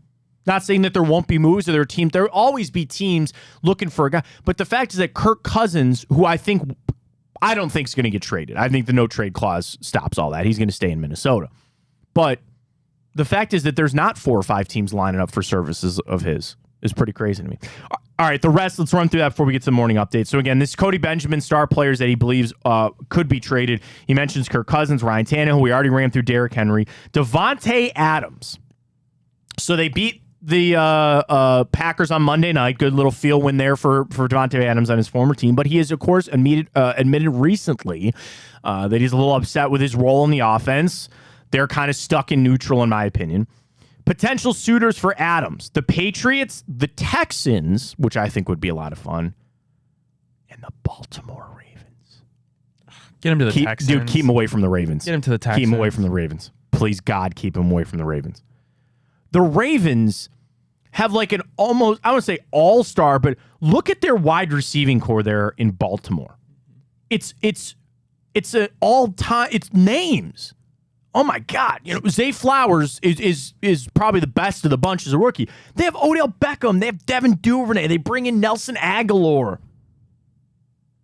A: Not saying that there won't be moves or there are teams. There will always be teams looking for a guy. But the fact is that Kirk Cousins, who I don't think is going to get traded. I think the no-trade clause stops all that. He's going to stay in Minnesota. But the fact is that there's not 4 or 5 teams lining up for services of his. Is pretty crazy to me. All right, the rest, let's run through that before we get to the morning update. So again, this is Cody Benjamin, star players that he believes could be traded. He mentions Kirk Cousins, Ryan Tannehill. We already ran through Derrick Henry. Devontae Adams. So they beat the Packers on Monday night. Good little feel win there for Devontae Adams on his former team. But he has, of course, admitted recently that he's a little upset with his role in the offense. They're kind of stuck in neutral, in my opinion. Potential suitors for Adams: the Patriots, the Texans, which I think would be a lot of fun, and the Baltimore Ravens.
B: Get him to the Texans.
A: Dude, keep him away from the Ravens.
B: Get him to the Texans.
A: Keep him away from the Ravens. Please, God, keep him away from the Ravens. The Ravens have like an almost, I would say all-star, but look at their wide receiving core there in Baltimore. It's an all-time, it's names. Oh my God! Zay Flowers is probably the best of the bunch as a rookie. They have Odell Beckham. They have Devin Duvernay. They bring in Nelson Aguilar.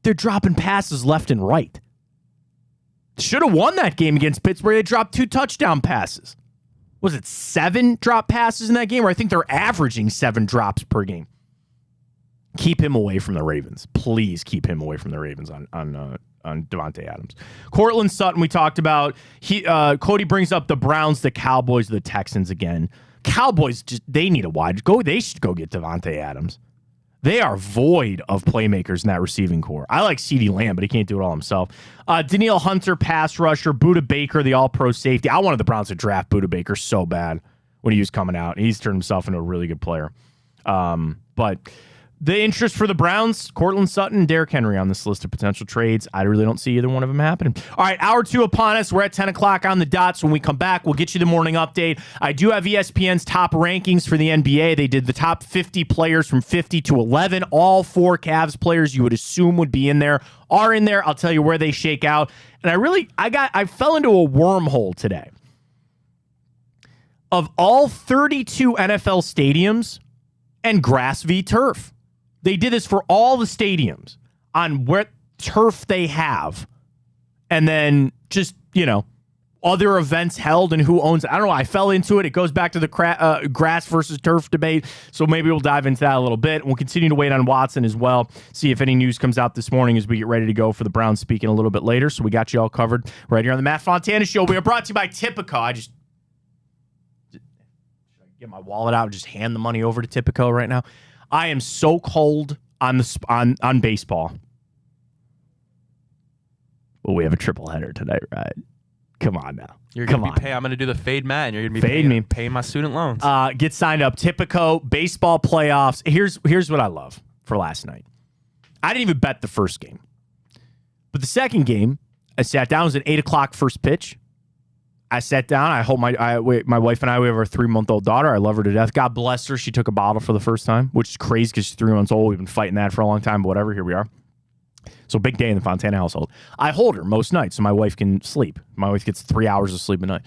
A: They're dropping passes left and right. Should have won that game against Pittsburgh. They dropped 2 touchdown passes. Was it 7 drop passes in that game? Or I think they're averaging 7 drops per game. Keep him away from the Ravens. Please keep him away from the Ravens on Devontae Adams. Cortland Sutton, we talked about. Cody brings up the Browns, the Cowboys, the Texans again. Cowboys, they need a wide. They should go get Devontae Adams. They are void of playmakers in that receiving core. I like CeeDee Lamb, but he can't do it all himself. Danielle Hunter, pass rusher. Budda Baker, the all-pro safety. I wanted the Browns to draft Budda Baker so bad when he was coming out. He's turned himself into a really good player. But the interest for the Browns, Cortland Sutton, Derrick Henry on this list of potential trades. I really don't see either one of them happening. All right, hour 2 upon us. We're at 10 o'clock on the dot. So when we come back, we'll get you the morning update. I do have ESPN's top rankings for the NBA. They did the top 50 players from 50 to 11. All 4 Cavs players you would assume would be in there are in there. I'll tell you where they shake out. And I fell into a wormhole today. Of all 32 NFL stadiums and grass v. turf. They did this for all the stadiums on what turf they have. And then just, other events held and who owns it. I don't know. I fell into it. It goes back to the grass versus turf debate. So maybe we'll dive into that a little bit. We'll continue to wait on Watson as well. See if any news comes out this morning as we get ready to go for the Browns speaking a little bit later. So we got you all covered right here on the Matt Fontana Show. We are brought to you by Tipico. Should I get my wallet out and just hand the money over to Tipico right now? I am so cold on baseball. Well, we have a triple header tonight, right? Come on now.
B: I'm going to do the fade Matt, and you're going to be paying my student loans.
A: Get signed up. Tipico, baseball playoffs. Here's what I love for last night. I didn't even bet the first game. But the second game, I sat down. It was an 8 o'clock first pitch. I sat down. I hope my wife and I, we have our 3-month-old daughter. I love her to death. God bless her. She took a bottle for the first time, which is crazy because she's 3 months old. We've been fighting that for a long time, but whatever. Here we are. So big day in the Fontana household. I hold her most nights so my wife can sleep. My wife gets 3 hours of sleep a night.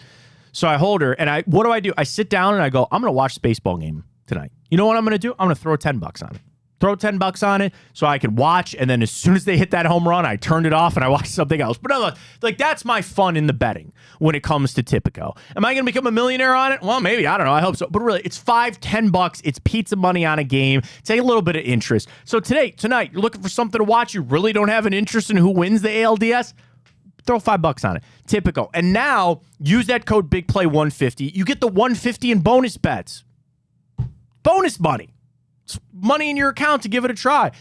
A: So I hold her, and what do? I sit down and I go, I'm going to watch this baseball game tonight. You know what I'm going to do? I'm going to throw $10 on it. throw $10 on it so I could watch, and then as soon as they hit that home run, I turned it off and I watched something else. But no, like that's my fun in the betting when it comes to Tipico. Am I going to become a millionaire on it? Well, maybe. I don't know. I hope so. But really, it's $5-10. It's pizza money on a game. Take a little bit of interest. So tonight, you're looking for something to watch. You really don't have an interest in who wins the ALDS? Throw $5 on it. Tipico. And now, use that code BIGPLAY150. You get the $150 in bonus bets. Bonus money. It's money in your account to give it a try.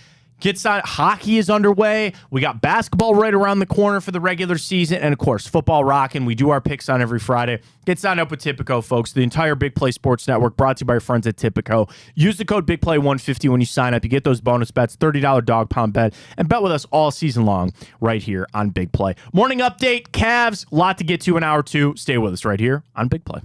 A: Hockey is underway. We got basketball right around the corner for the regular season. And, of course, football rocking. We do our picks on every Friday. Get signed up with Tipico, folks. The entire Big Play Sports Network brought to you by our friends at Tipico. Use the code BIGPLAY150 when you sign up. You get those bonus bets, $30 dog pound bet, and bet with us all season long right here on Big Play. Morning update, Cavs. A lot to get to in hour 2. Stay with us right here on Big Play.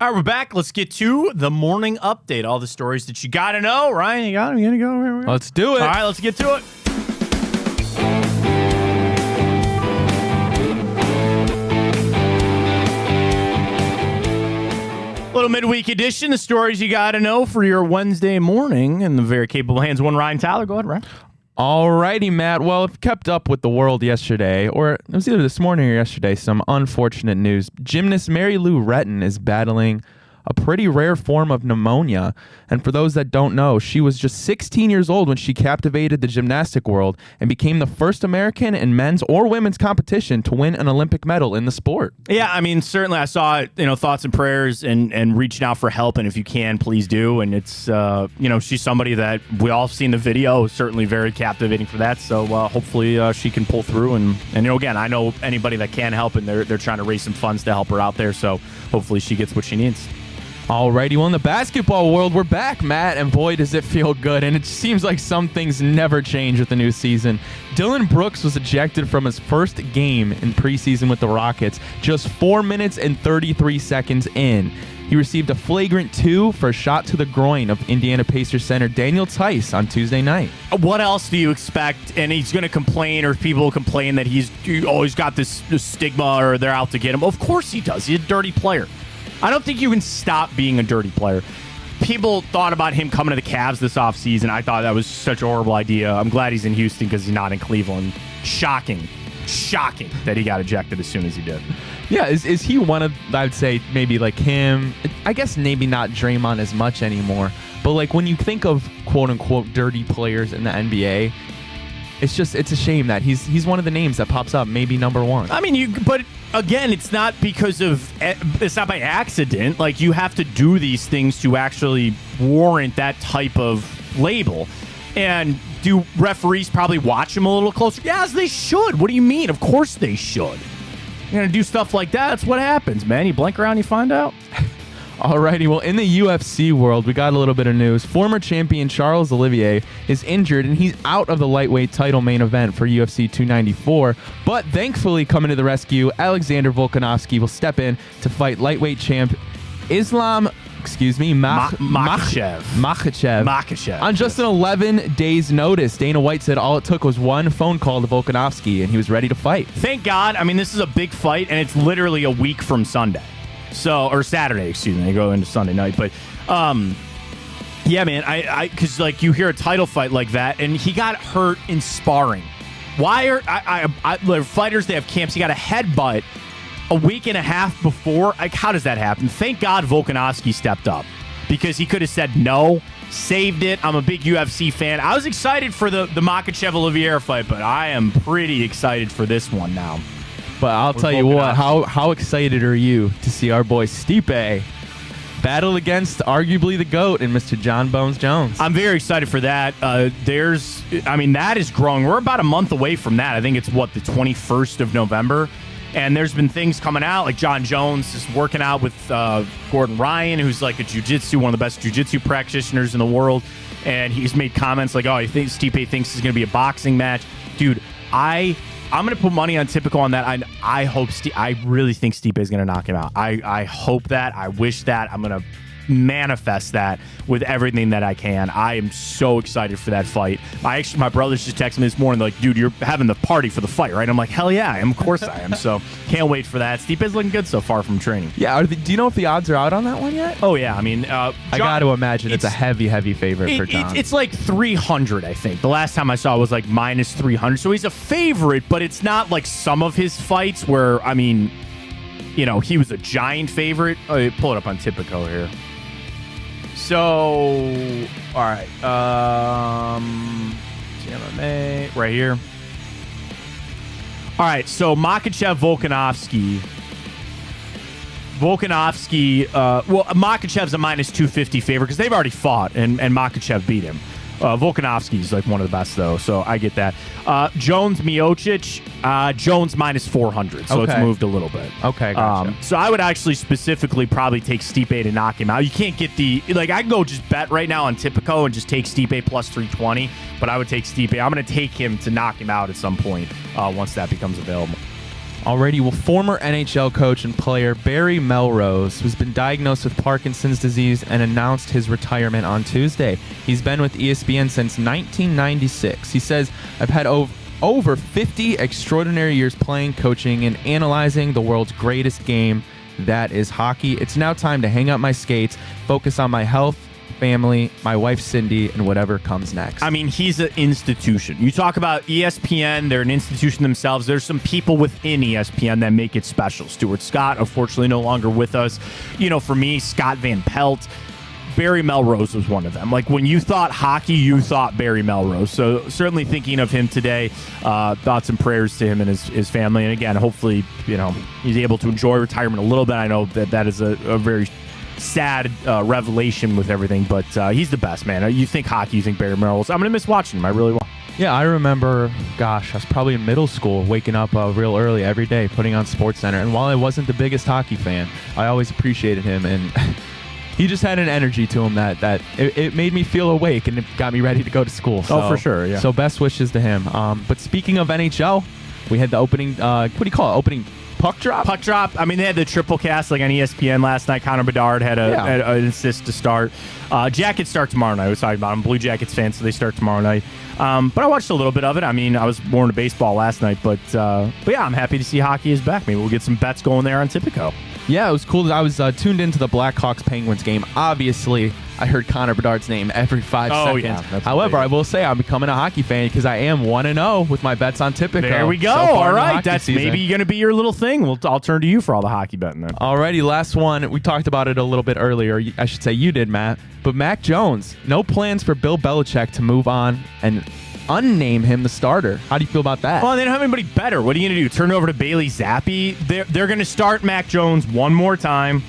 A: All right, we're back. Let's get to the morning update. All the stories that you got to know. Ryan, you got them? You going to go?
B: Let's do it.
A: All right, let's get to it. Little midweek edition, the stories you got to know for your Wednesday morning in the very capable hands of one Ryan Tyler. Go ahead, Ryan.
B: All righty, Matt. Well, if you kept up with the world yesterday, or it was either this morning or yesterday, some unfortunate news. Gymnast Mary Lou Retton is battling a pretty rare form of pneumonia. And for those that don't know, she was just 16 years old when she captivated the gymnastic world and became the first American in men's or women's competition to win an Olympic medal in the sport.
A: Yeah, I mean, certainly I saw, thoughts and prayers and reaching out for help. And if you can, please do. And it's, she's somebody that we all have seen the video, certainly very captivating for that. So hopefully she can pull through. And again, I know anybody that can help, and they're trying to raise some funds to help her out there. So hopefully she gets what she needs.
B: Alrighty, well, in the basketball world, we're back, Matt, and boy, does it feel good. And it seems like some things never change with the new season. Dylan Brooks was ejected from his first game in preseason with the Rockets just 4 minutes and 33 seconds in. He received a flagrant 2 for a shot to the groin of Indiana Pacers center Daniel Tice on Tuesday night.
A: What else do you expect? And he's going to complain, or people will complain that he's always got this stigma, or they're out to get him. Of course he does. He's a dirty player. I don't think you can stop being a dirty player. People thought about him coming to the Cavs this offseason. I thought that was such a horrible idea. I'm glad he's in Houston because he's not in Cleveland. Shocking that he got ejected as soon as he did.
B: Yeah, is he one of, I'd say, maybe like him, I guess maybe not Draymond as much anymore, but like when you think of quote-unquote dirty players in the NBA, it's a shame that he's one of the names that pops up, maybe number one.
A: I mean, but again, it's not by accident. Like, you have to do these things to actually warrant that type of label. And do referees probably watch him a little closer? Yes, they should. What do you mean? Of course they should. You're going to do stuff like that. That's what happens, man. You blink around, you find out.
B: Alrighty, well, in the UFC world, we got a little bit of news. Former champion Charles Olivier is injured, and he's out of the lightweight title main event for UFC 294. But thankfully, coming to the rescue, Alexander Volkanovski will step in to fight lightweight champ Islam Makhachev. On just an 11 days notice, Dana White said all it took was one phone call to Volkanovski, and he was ready to fight.
A: Thank God. I mean, this is a big fight, and it's literally a week from Sunday. Or Saturday, excuse me. They go into Sunday night. But, yeah, man, because, like, you hear a title fight like that, and he got hurt in sparring. Why are fighters, they have camps, he got a headbutt a week and a half before? Like, how does that happen? Thank God Volkanovski stepped up, because he could have said no, saved it. I'm a big UFC fan. I was excited for the Makhachev-Oliveira fight, but I am pretty excited for this one now.
B: But I'll tell you what, how excited are you to see our boy Stipe battle against arguably the GOAT and Mr. John Bones Jones?
A: I'm very excited for that. That is growing. We're about a month away from that. I think it's, the 21st of November. And there's been things coming out, like John Jones is working out with Gordon Ryan, who's like one of the best jiu-jitsu practitioners in the world. And he's made comments like, he thinks Stipe thinks it's going to be a boxing match. Dude, I'm going to put money on Typical on that. I really think Stipe is going to knock him out. I hope that. I wish that. I'm going to manifest that with everything that I can. I am so excited for that fight. My brothers just texted me this morning, like, dude, you're having the party for the fight, right? I'm like, hell yeah, I am. Of course I am. So can't wait for that. Stipe's looking good so far from training.
B: Yeah. Do you know if the odds are out on that one yet?
A: Oh, yeah. I mean,
B: I got to imagine it's a heavy favorite for John.
A: It's like 300, I think. The last time I saw it was like minus 300. So he's a favorite, but it's not like some of his fights where, I mean, he was a giant favorite. Oh, pull it up on Typico here. So, all right. MMA, right here. All right, so Makhachev, Volkanovski. Makhachev's a minus 250 favorite because they've already fought, and Makhachev beat him. Volkanovski's like one of the best, though, so I get that. Jones, Miocic, Jones minus 400, so it's moved a little bit.
B: Okay, gotcha.
A: So I would actually specifically probably take Stipe to knock him out. You can't get I can go just bet right now on Typico and just take Stipe plus 320, but I would take Stipe. I'm going to take him to knock him out at some point once that becomes available.
B: Alrighty, well, former NHL coach and player Barry Melrose, who's been diagnosed with Parkinson's disease and announced his retirement on Tuesday. He's been with ESPN since 1996. He says, I've had over 50 extraordinary years playing, coaching, and analyzing the world's greatest game, that is hockey. It's now time to hang up my skates, focus on my health family, my wife Cindy, and whatever comes next.
A: I mean, he's an institution. You talk about ESPN, they're an institution themselves. There's some people within ESPN that make it special. Stuart Scott, unfortunately, no longer with us. For me, Scott Van Pelt. Barry Melrose was one of them. Like, when you thought hockey, you thought Barry Melrose. So certainly thinking of him today, thoughts and prayers to him and his family. And again, hopefully, he's able to enjoy retirement a little bit. I know that is a very sad revelation with everything, but he's the best, man. You think hockey, you think Barry Melrose. I'm going to miss watching him. I really will.
B: Yeah, I remember, I was probably in middle school, waking up real early every day, putting on SportsCenter. And while I wasn't the biggest hockey fan, I always appreciated him. And he just had an energy to him that it made me feel awake and it got me ready to go to school. So,
A: for sure, yeah.
B: So best wishes to him. But speaking of NHL, we had the opening, what do you call it, opening puck drop?
A: Puck drop. I mean, they had the triple cast like on ESPN last night. Connor Bedard had an assist to start. Jackets start tomorrow night. I was talking about. I'm a Blue Jackets fan, so they start tomorrow night. But I watched a little bit of it. I mean, I was more into baseball last night, but yeah, I'm happy to see hockey is back. Maybe we'll get some bets going there on Tipico.
B: Yeah, it was cool. I was tuned into the Blackhawks-Penguins game. Obviously, I heard Connor Bedard's name every 5 seconds.
A: Yeah,
B: however, I will say I'm becoming a hockey fan because I am 1-0 with my bets on Tipico.
A: There we go. All right. That's maybe going to be your little thing. I'll turn to you for all the hockey betting then.
B: Alrighty, last one. We talked about it a little bit earlier. I should say you did, Matt. But Mac Jones, no plans for Bill Belichick to move on and unname him the starter. How do you feel about that?
A: Well, they don't have anybody better. What are you going to do? Turn it over to Bailey Zappi? They're going to start Mac Jones one more time,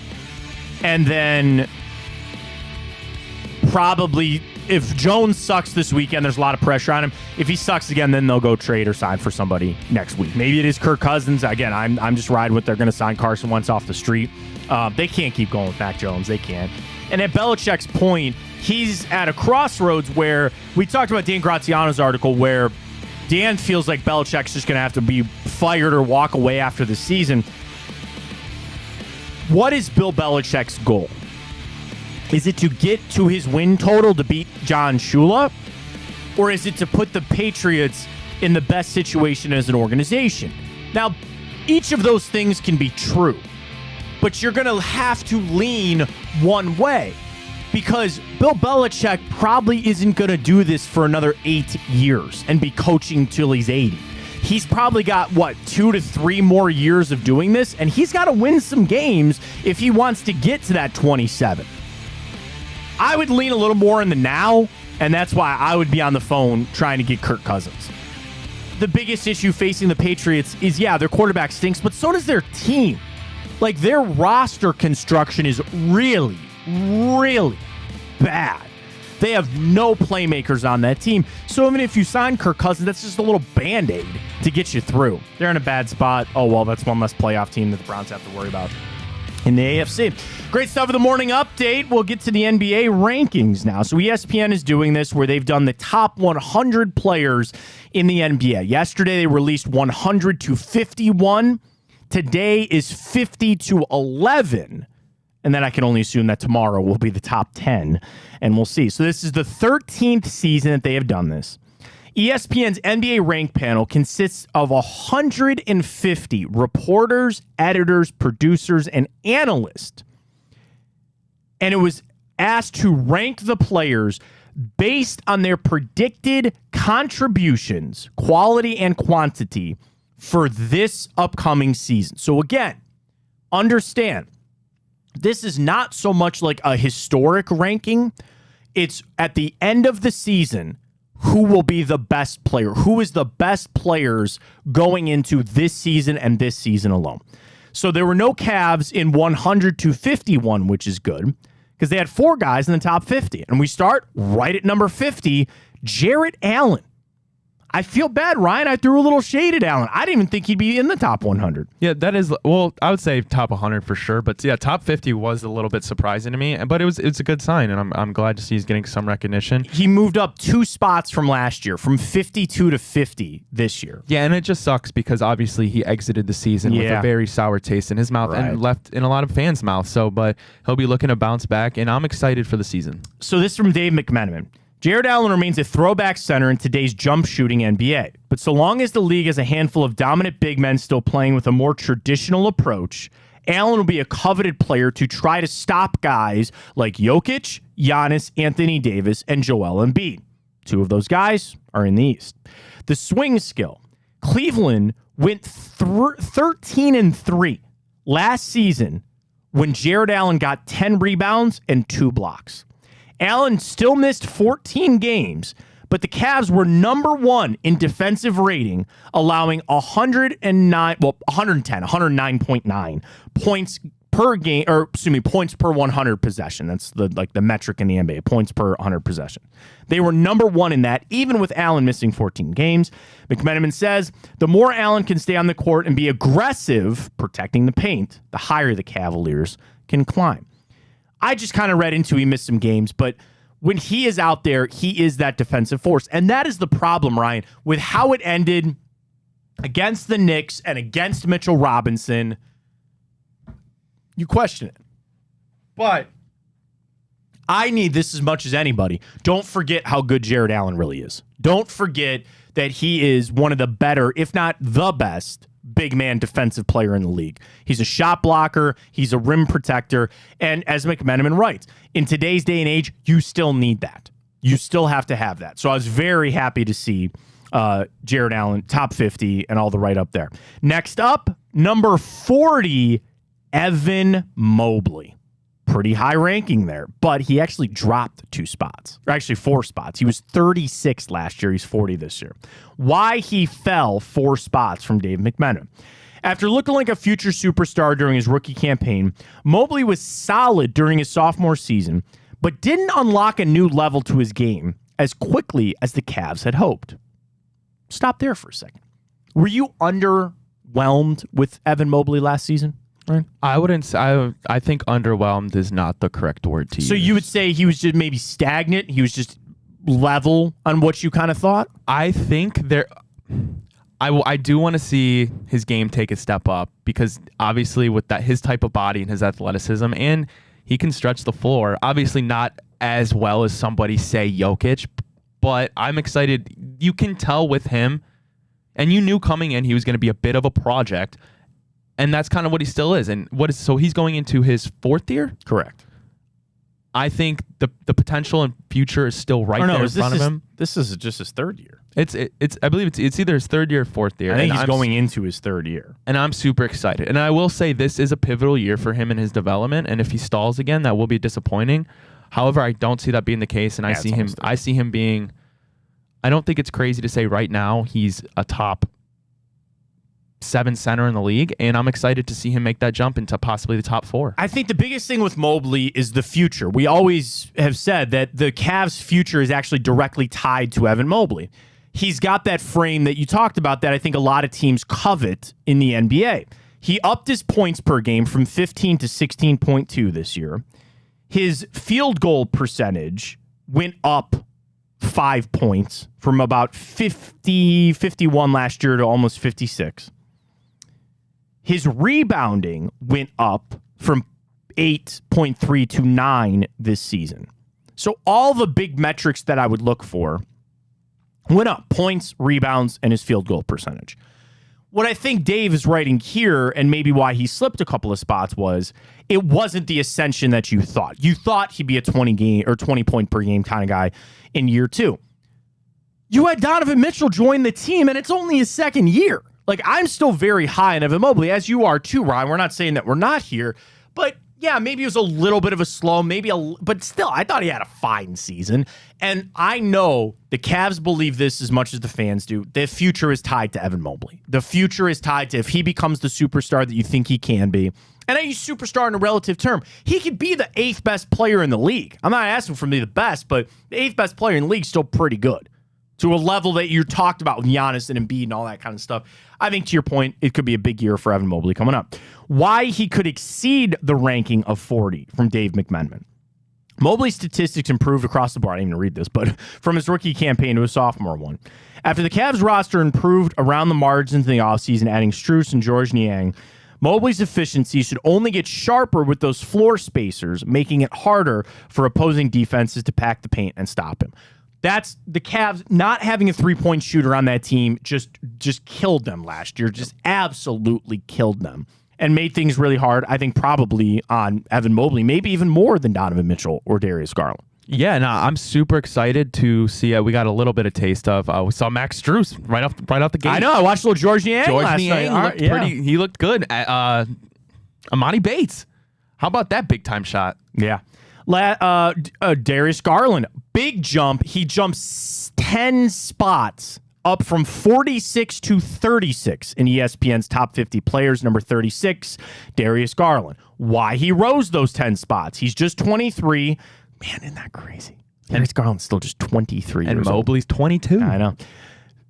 A: and then probably if Jones sucks this weekend, there's a lot of pressure on him. If he sucks again, then they'll go trade or sign for somebody next week. Maybe it is Kirk Cousins. Again, I'm just riding with they're going to sign Carson Wentz off the street. They can't keep going with Mac Jones. They can't. And at Belichick's point, he's at a crossroads where we talked about Dan Graziano's article where Dan feels like Belichick's just going to have to be fired or walk away after the season. What is Bill Belichick's goal? Is it to get to his win total to beat John Shula? Or is it to put the Patriots in the best situation as an organization? Now, each of those things can be true, but you're going to have to lean one way because Bill Belichick probably isn't going to do this for another 8 years and be coaching till he's 80. He's probably got, 2 to 3 more years of doing this, and he's got to win some games if he wants to get to that 27. I would lean a little more in the now, and that's why I would be on the phone trying to get Kirk Cousins. The biggest issue facing the Patriots is, their quarterback stinks, but so does their team. Like, their roster construction is really, really bad. They have no playmakers on that team. So even if you sign Kirk Cousins, that's just a little Band-Aid to get you through. They're in a bad spot. Oh, well, that's one less playoff team that the Browns have to worry about in the AFC. Great stuff of the morning update. We'll get to the NBA rankings now. So ESPN is doing this where they've done the top 100 players in the NBA. Yesterday, they released 100 to 51. Today is 50 to 11. And then I can only assume that tomorrow will be the top 10. And we'll see. So this is the 13th season that they have done this. ESPN's NBA rank panel consists of 150 reporters, editors, producers, and analysts. And it was asked to rank the players based on their predicted contributions, quality and quantity, for this upcoming season. So again, understand, this is not so much like a historic ranking. It's at the end of the season, who will be the best player? Who is the best players going into this season and this season alone? So there were no Cavs in 100 to 51, which is good, because they had 4 guys in the top 50. And we start right at number 50, Jarrett Allen. I feel bad, Ryan. I threw a little shade at Allen. I didn't even think he'd be in the top 100.
B: Yeah, that is, well, I would say top 100 for sure. But yeah, top 50 was a little bit surprising to me. But it's a good sign, and I'm glad to see he's getting some recognition.
A: He moved up 2 spots from last year, from 52 to 50 this year.
B: Yeah, and it just sucks because obviously he exited the season with a very sour taste in his mouth and left in a lot of fans' mouths. So, but he'll be looking to bounce back, and I'm excited for the season.
A: So this is from Dave McMenamin. Jarrett Allen remains a throwback center in today's jump shooting NBA. But so long as the league has a handful of dominant big men still playing with a more traditional approach, Allen will be a coveted player to try to stop guys like Jokic, Giannis, Anthony Davis, and Joel Embiid. Two of those guys are in the East. The swing skill. Cleveland went 13-3 last season when Jared Allen got 10 rebounds and 2 blocks. Allen still missed 14 games, but the Cavs were number 1 in defensive rating, allowing 109.9 points per game, points per 100 possession. That's the metric in the NBA, points per 100 possession. They were number 1 in that, even with Allen missing 14 games. McMenamin says the more Allen can stay on the court and be aggressive, protecting the paint, the higher the Cavaliers can climb. I just kind of read into he missed some games, but when he is out there, he is that defensive force. And that is the problem, Ryan, with how it ended against the Knicks and against Mitchell Robinson. You question it. But I need this as much as anybody. Don't forget how good Jared Allen really is. Don't forget that he is one of the better, if not the best, big man defensive player in the league. He's a shot blocker. He's a rim protector. And as McMenamin writes, in today's day and age, you still need that. You still have to have that. So I was very happy to see Jared Allen, top 50, and all the right up there. Next up, number 40, Evan Mobley. Pretty high ranking there, but he actually dropped 2 spots, or actually 4 spots. He was 36 last year. He's 40 this year. Why he fell 4 spots from Dave McMenamin. After looking like a future superstar during his rookie campaign, Mobley was solid during his sophomore season, but didn't unlock a new level to his game as quickly as the Cavs had hoped. Stop there for a second. Were you underwhelmed with Evan Mobley last season? Right.
B: I wouldn't say, I think underwhelmed is not the correct word to use.
A: So you would say he was just maybe stagnant? He was just level on what you kind of thought?
B: I think I do want to see his game take a step up because obviously with that his type of body and his athleticism, and he can stretch the floor. Obviously not as well as somebody say Jokic, but I'm excited. You can tell with him, and you knew coming in he was going to be a bit of a project. And that's kind of what he still is. And so he's going into his 4th year?
A: Correct.
B: I think the potential and future is still there in front of him.
A: This is just his 3rd year.
B: I believe it's either his 3rd year or 4th year.
A: I think he's going into his 3rd year.
B: And I'm super excited. And I will say this is a pivotal year for him in his development. And if he stalls again, that will be disappointing. However, I don't see that being the case. And I see him being, I don't think it's crazy to say right now he's a top 7 center in the league, and I'm excited to see him make that jump into possibly the top 4.
A: I think the biggest thing with Mobley is the future. We always have said that the Cavs' future is actually directly tied to Evan Mobley. He's got that frame that you talked about that I think a lot of teams covet in the NBA. He upped his points per game from 15 to 16.2 this year. His field goal percentage went up 5 points from about 51 last year to almost 56. His rebounding went up from 8.3 to 9 this season. So all the big metrics that I would look for went up: points, rebounds, and his field goal percentage. What I think Dave is writing here, and maybe why he slipped a couple of spots, was it wasn't the ascension that you thought. You thought he'd be a 20 point per game kind of guy in year 2. You had Donovan Mitchell join the team, and it's only his 2nd year. Like, I'm still very high on Evan Mobley, as you are too, Ryan. We're not saying that we're not here. But, yeah, maybe it was a little bit of a slow, but still, I thought he had a fine season. And I know the Cavs believe this as much as the fans do. The future is tied to Evan Mobley. The future is tied to if he becomes the superstar that you think he can be. And I use superstar in a relative term. He could be the 8th best player in the league. I'm not asking for me the best, but the 8th best player in the league is still pretty good. To a level that you talked about with Giannis and Embiid and all that kind of stuff. I think, to your point, it could be a big year for Evan Mobley coming up. Why he could exceed the ranking of 40 from Dave McMenamin. Mobley's statistics improved across the board. I didn't even read this, but from his rookie campaign to his sophomore one. After the Cavs roster improved around the margins in the offseason, adding Strus and George Niang, Mobley's efficiency should only get sharper with those floor spacers, making it harder for opposing defenses to pack the paint and stop him. That's the Cavs not having a 3-point shooter on that team just killed them last year, just absolutely killed them. and made things really hard, I think probably on Evan Mobley, maybe even more than Donovan Mitchell or Darius Garland.
B: Yeah, no, I'm super excited to see. We got a little bit of taste of. We saw Max Strus right off the gate.
A: I know. I watched a little George Niang last night.
B: Looked pretty. He looked good. Amani Bates, how about that big time shot?
A: Yeah. Darius Garland, big jump. He jumps 10 spots up from 46 to 36 in ESPN's top 50 players. Number 36, Darius Garland. Why he rose those 10 spots? He's just 23. Man, isn't that crazy? Darius Garland's still just 23
B: and
A: years old.
B: Mobley's 22.
A: I know.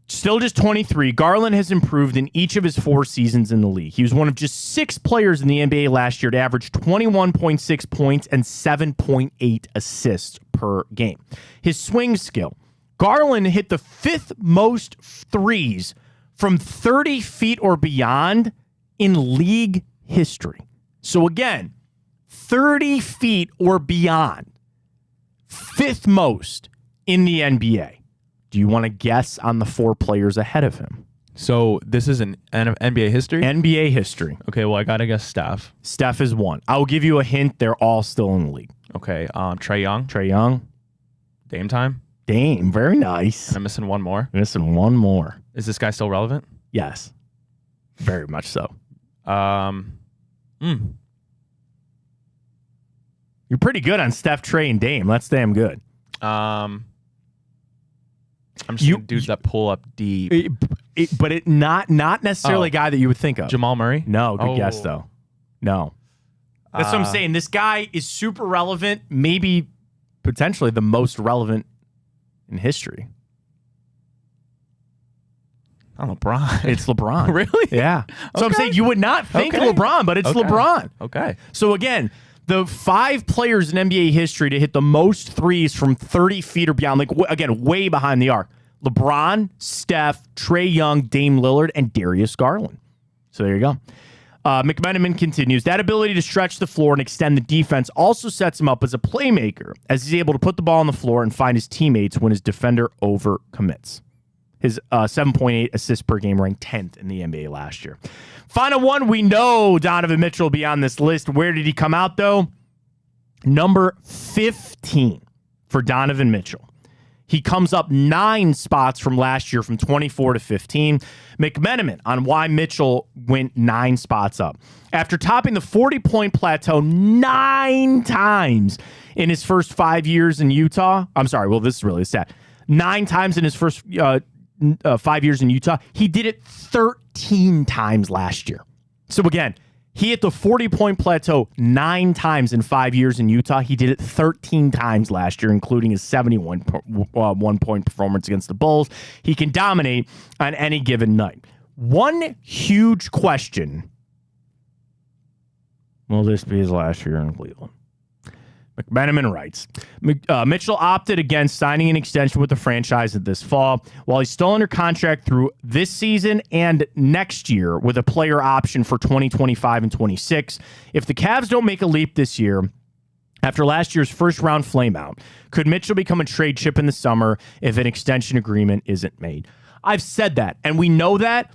A: Still just 23. Garland has improved in each of his 4 seasons in the league. He was one of just 6 players in the NBA last year to average 21.6 points and 7.8 assists per game. His swing skill. Garland hit the 5th most threes from 30 feet or beyond in league history. So again, 30 feet or beyond. 5th most in the NBA. Do you want to guess on the 4 players ahead of him?
B: So this is an NBA history?
A: NBA history.
B: Okay, well, I got to guess Steph.
A: Steph is 1. I'll give you a hint. They're all still in the league.
B: Okay, Trae Young.
A: Trae Young.
B: Dame time.
A: Dame. Very nice.
B: And I'm missing one more.
A: Missing one more.
B: Is this guy still relevant?
A: Yes. Very much so. You're pretty good on Steph, Trae, and Dame. That's damn good.
B: I'm just thinking dudes that pull up deep.
A: But not necessarily a guy that you would think of.
B: Jamal Murray?
A: No, good guess, though. No. That's what I'm saying. This guy is super relevant, maybe potentially the most relevant in history.
B: LeBron.
A: It's LeBron.
B: Really?
A: Yeah. So I'm saying you would not think LeBron, but it's LeBron.
B: Okay.
A: So again, the 5 players in NBA history to hit the most threes from 30 feet or beyond, like, again, way behind the arc. LeBron, Steph, Trae Young, Dame Lillard, and Darius Garland. So there you go. McMenamin continues. That ability to stretch the floor and extend the defense also sets him up as a playmaker, as he's able to put the ball on the floor and find his teammates when his defender overcommits. His 7.8 assists per game ranked 10th in the NBA last year. Final one, we know Donovan Mitchell will be on this list. Where did he come out, though? Number 15 for Donovan Mitchell. He comes up 9 spots from last year, from 24 to 15. McMenamin on why Mitchell went 9 spots up. After topping the 40-point plateau 9 times in his first 5 years in Utah. I'm sorry, well, this is really sad. 9 times in his first 5 years in Utah. He did it 13 times last year. So again, he hit the 40-point plateau 9 times in 5 years in Utah. He did it 13 times last year, including his 71-point performance against the Bulls. He can dominate on any given night. One huge question. Will this be his last year in Cleveland? McMenamin writes, Mitchell opted against signing an extension with the franchise this fall. While he's still under contract through this season and next year with a player option for 2025 and 26, if the Cavs don't make a leap this year, after last year's first-round flameout, could Mitchell become a trade chip in the summer if an extension agreement isn't made? I've said that, and we know that.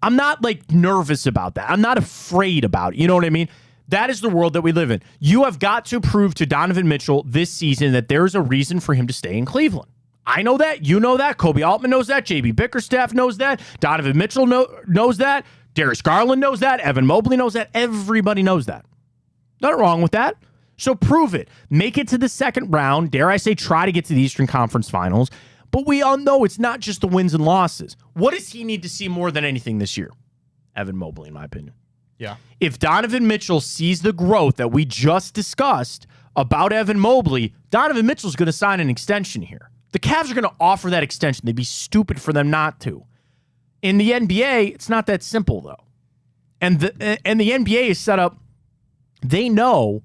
A: I'm not, nervous about that. I'm not afraid about it. You know what I mean? That is the world that we live in. You have got to prove to Donovan Mitchell this season that there is a reason for him to stay in Cleveland. I know that. You know that. Kobe Altman knows that. JB Bickerstaff knows that. Donovan Mitchell knows that. Darius Garland knows that. Evan Mobley knows that. Everybody knows that. Nothing wrong with that. So prove it. Make it to the second round. Dare I say, try to get to the Eastern Conference Finals. But we all know it's not just the wins and losses. What does he need to see more than anything this year? Evan Mobley, in my opinion.
B: Yeah.
A: If Donovan Mitchell sees the growth that we just discussed about Evan Mobley, Donovan Mitchell's going to sign an extension here. The Cavs are going to offer that extension. They'd be stupid for them not to. In the NBA, it's not that simple, though. And the NBA is set up, they know,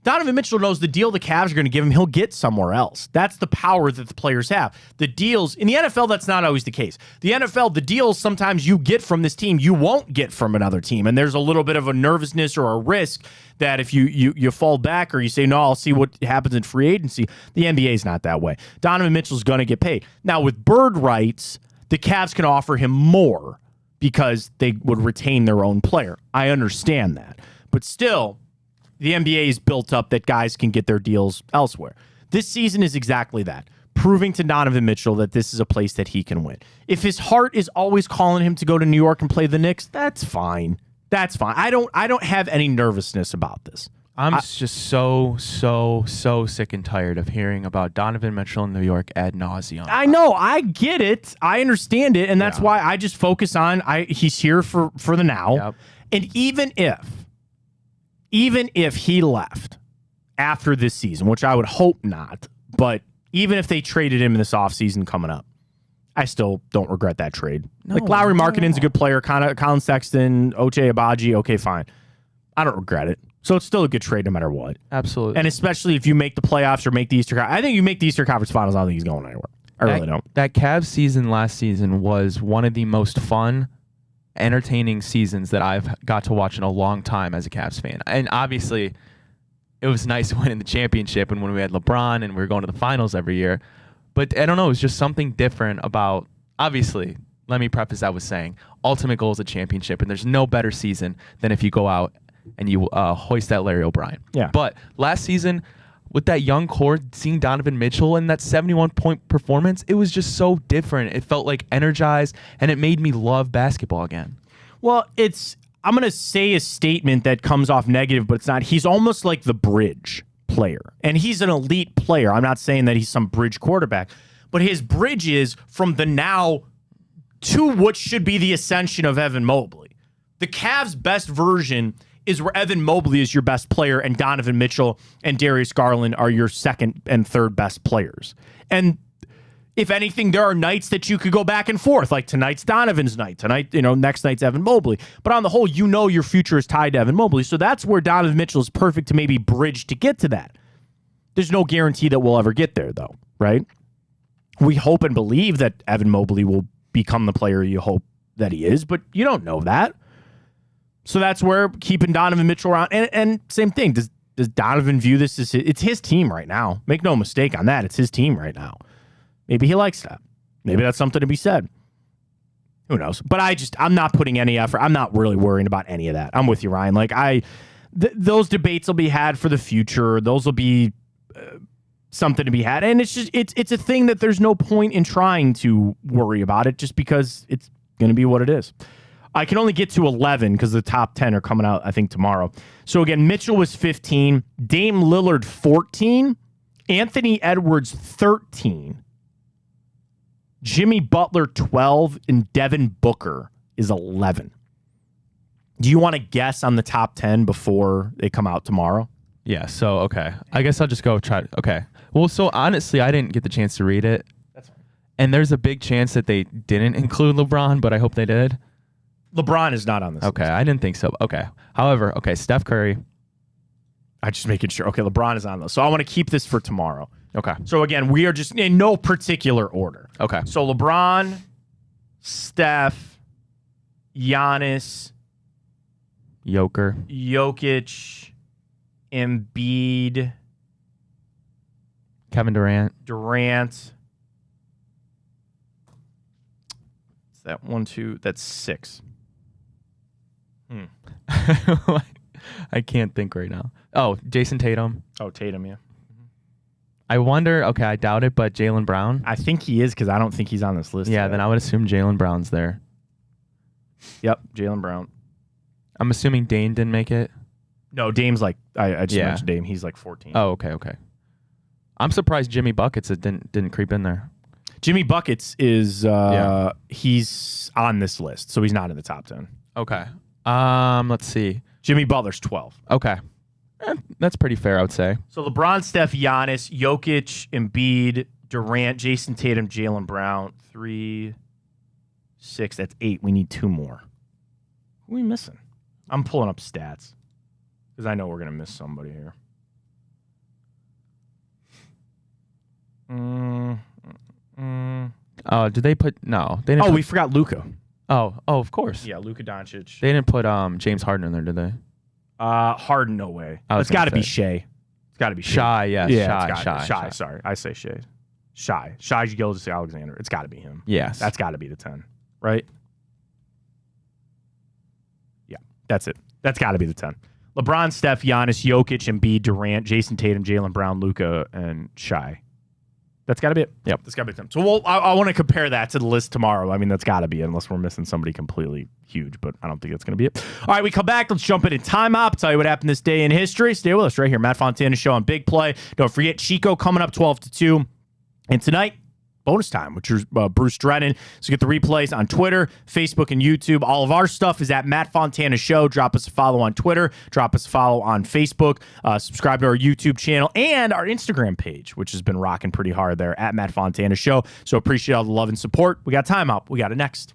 A: Donovan Mitchell knows the deal the Cavs are going to give him, he'll get somewhere else. That's the power that the players have. The deals, in the NFL, that's not always the case. The NFL, the deals sometimes you get from this team, you won't get from another team. And there's a little bit of a nervousness or a risk that if you fall back or you say, no, I'll see what happens in free agency. The NBA is not that way. Donovan Mitchell's going to get paid. Now, with bird rights, the Cavs can offer him more because they would retain their own player. I understand that. But still, the NBA is built up that guys can get their deals elsewhere. This season is exactly that. Proving to Donovan Mitchell that this is a place that he can win. If his heart is always calling him to go to New York and play the Knicks, that's fine. That's fine. I don't have any nervousness about this.
B: I'm just so sick and tired of hearing about Donovan Mitchell in New York ad nauseum.
A: I know. I get it. I understand it. And that's why I just focus on he's here for the now.
B: Yep.
A: And even if he left after this season, which I would hope not, but even if they traded him in this offseason coming up, I still don't regret that trade. Like Lowry Markkanen's a good player. Colin Sexton, Ochai Agbaji, okay, fine. I don't regret it. So it's still a good trade no matter what.
B: Absolutely.
A: And especially if you make the playoffs or make the Eastern Conference. I think you make the Eastern Conference Finals, I don't think he's going anywhere. I really don't.
B: That Cavs season last season was one of the most fun, entertaining seasons that I've got to watch in a long time as a Cavs fan. And obviously, it was nice winning the championship and when we had LeBron and we were going to the finals every year. But I don't know, it was just something different about, obviously, let me preface that with saying, ultimate goal is a championship, and there's no better season than if you go out and you hoist that Larry O'Brien.
A: Yeah.
B: But last season, with that young core, seeing Donovan Mitchell and that 71-point performance, it was just so different. It felt like energized, and it made me love basketball again.
A: Well, I'm going to say a statement that comes off negative, but it's not. He's almost like the bridge player, and he's an elite player. I'm not saying that he's some bridge quarterback, but his bridge is from the now to what should be the ascension of Evan Mobley. The Cavs' best version is where Evan Mobley is your best player and Donovan Mitchell and Darius Garland are your second and third best players. And if anything, there are nights that you could go back and forth, like tonight's Donovan's night. Tonight, next night's Evan Mobley. But on the whole, your future is tied to Evan Mobley. So that's where Donovan Mitchell is perfect to maybe bridge to get to that. There's no guarantee that we'll ever get there, though, right? We hope and believe that Evan Mobley will become the player you hope that he is, but you don't know that. So that's where keeping Donovan Mitchell around. And same thing, does Donovan view this as it's his team right now? Make no mistake on that. It's his team right now. Maybe he likes that. Maybe that's something to be said. Who knows? But I'm not putting any effort. I'm not really worrying about any of that. I'm with you, Ryan. Like those debates will be had for the future. Those will be something to be had. And it's a thing that there's no point in trying to worry about it just because it's going to be what it is. I can only get to 11 because the top 10 are coming out, I think, tomorrow. So again, Mitchell was 15, Dame Lillard 14, Anthony Edwards 13, Jimmy Butler 12, and Devin Booker is 11. Do you want to guess on the top 10 before they come out tomorrow?
B: Yeah, so, okay. I guess I'll just go try. Okay. Well, so honestly, I didn't get the chance to read it.
A: That's fine.
B: And there's a big chance that they didn't include LeBron, but I hope they did.
A: LeBron is not on this
B: Okay,
A: list.
B: I didn't think so. Okay. However, okay, Steph Curry.
A: I'm just making sure. Okay, LeBron is on this. So I want to keep this for tomorrow.
B: Okay.
A: So again, we are just in no particular order.
B: Okay.
A: So LeBron, Steph, Giannis, Jokic, Embiid,
B: Kevin Durant.
A: Is that 1, 2? That's 6.
B: I can't think right now. Oh, Jason Tatum.
A: Oh, Tatum, yeah.
B: I wonder, okay, I doubt it, but Jaylen Brown?
A: I think he is because I don't think he's on this list.
B: Yeah,
A: yet.
B: then I would assume Jaylen Brown's there.
A: Yep, Jaylen Brown.
B: I'm assuming Dame didn't make it.
A: No, Dame's like, I just mentioned Dame. He's like 14.
B: Oh, okay. I'm surprised Jimmy Buckets didn't creep in there.
A: Jimmy Buckets is, he's on this list, so he's not in the top 10.
B: Okay. Let's see.
A: Jimmy Butler's 12.
B: Okay. That's pretty fair, I would say.
A: So LeBron, Steph, Giannis, Jokic, Embiid, Durant, Jason Tatum, Jaylen Brown. 3, 6. That's 8. We need 2 more. Who are we missing? I'm pulling up stats because I know we're going to miss somebody here.
B: Did they put... No. They didn't
A: we forgot Luka.
B: Oh, of course.
A: Yeah, Luka Doncic.
B: They didn't put James Harden in there, did they?
A: Harden, no way. It's got to be Shea. It's got to be Shea.
B: Shy, yes.
A: Yeah,
B: Shy.
A: Sorry, I say Shea. Shai Gilgeous-Alexander. It's got to be him.
B: Yes.
A: That's got to be the 10, right? That's it. That's got to be the 10. LeBron, Steph, Giannis, Jokic, Embiid, Durant, Jason Tatum, Jaylen Brown, Luka, and Shai. That's got to be it.
B: Yep.
A: That's got to be it. So I want to compare that to the list tomorrow. I mean, that's got to be it, unless we're missing somebody completely huge, but I don't think that's going to be it. All right, we come back. Let's jump into Time Up. Tell you what happened this day in history. Stay with us right here. Matt Fontana Show on Big Play. Don't forget, Chico coming up 12-2. And tonight, bonus time, which is Bruce Drennan. So get the replays on Twitter, Facebook, and YouTube. All of our stuff is at Matt Fontana Show. Drop us a follow on Twitter. Drop us a follow on Facebook. Subscribe to our YouTube channel and our Instagram page, which has been rocking pretty hard there at Matt Fontana Show. So appreciate all the love and support. We got Time Up. We got it next.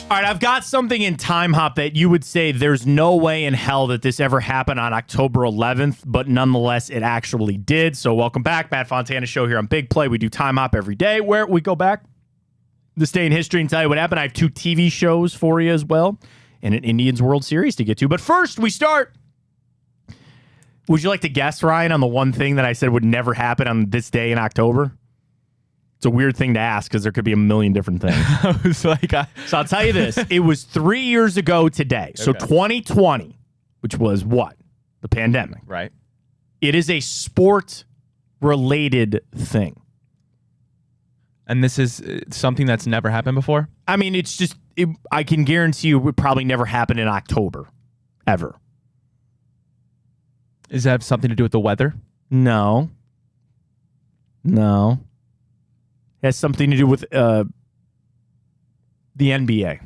A: All right, I've got something in Time Hop that you would say there's no way in hell that this ever happened on October 11th, but nonetheless, it actually did. So welcome back, Matt Fontana Show here on Big Play. We do Time Hop every day where we go back this day in history and tell you what happened. I have 2 TV shows for you as well and an Indians World Series to get to. But first, we start. Would you like to guess, Ryan, on the one thing that I said would never happen on this day in October? It's a weird thing to ask because there could be a million different things. So I'll tell you this. It was 3 years ago today. So 2020, which was what? The pandemic.
B: Right.
A: It is a sport-related thing.
B: And this is something that's never happened before?
A: I mean, it's just, I can guarantee you it would probably never happen in October. Ever.
B: Does that have something to do with the weather?
A: No. It has something to do with the NBA.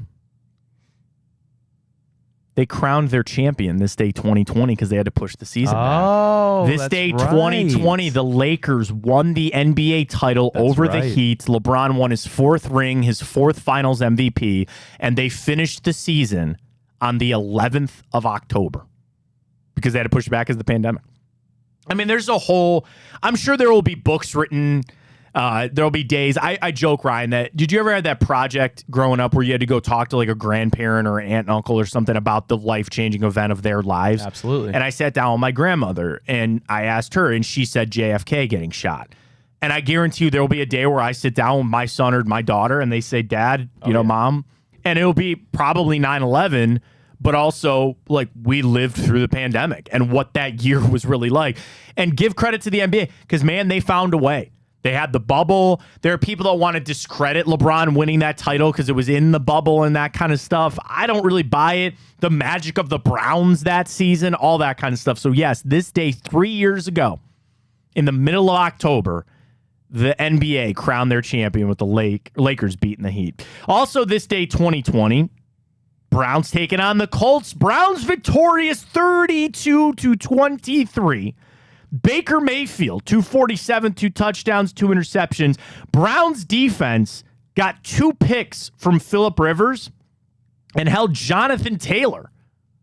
A: They crowned their champion this day 2020 because they had to push the season back. This day 2020, the Lakers won the NBA title over the Heat. LeBron won his 4th ring, his 4th Finals MVP, and they finished the season on the 11th of October because they had to push it back because of the pandemic. I mean, there's a whole... I'm sure there will be books written... there'll be days. I joke, Ryan, that did you ever have that project growing up where you had to go talk to like a grandparent or an aunt and uncle or something about the life-changing event of their lives?
B: Absolutely.
A: And I sat down with my grandmother and I asked her, and she said JFK getting shot. And I guarantee you there will be a day where I sit down with my son or my daughter and they say, Dad, Mom, and it'll be probably 9/11, but also like we lived through the pandemic and what that year was really like. And give credit to the NBA because, man, they found a way. They had the bubble. There are people that want to discredit LeBron winning that title because it was in the bubble and that kind of stuff. I don't really buy it. The magic of the Browns that season, all that kind of stuff. So, yes, this day 3 years ago, in the middle of October, the NBA crowned their champion with the Lakers beating the Heat. Also, this day 2020, Browns taking on the Colts. Browns victorious 32-23. Baker Mayfield, 247, 2 touchdowns, 2 interceptions. Browns defense got 2 picks from Phillip Rivers and held Jonathan Taylor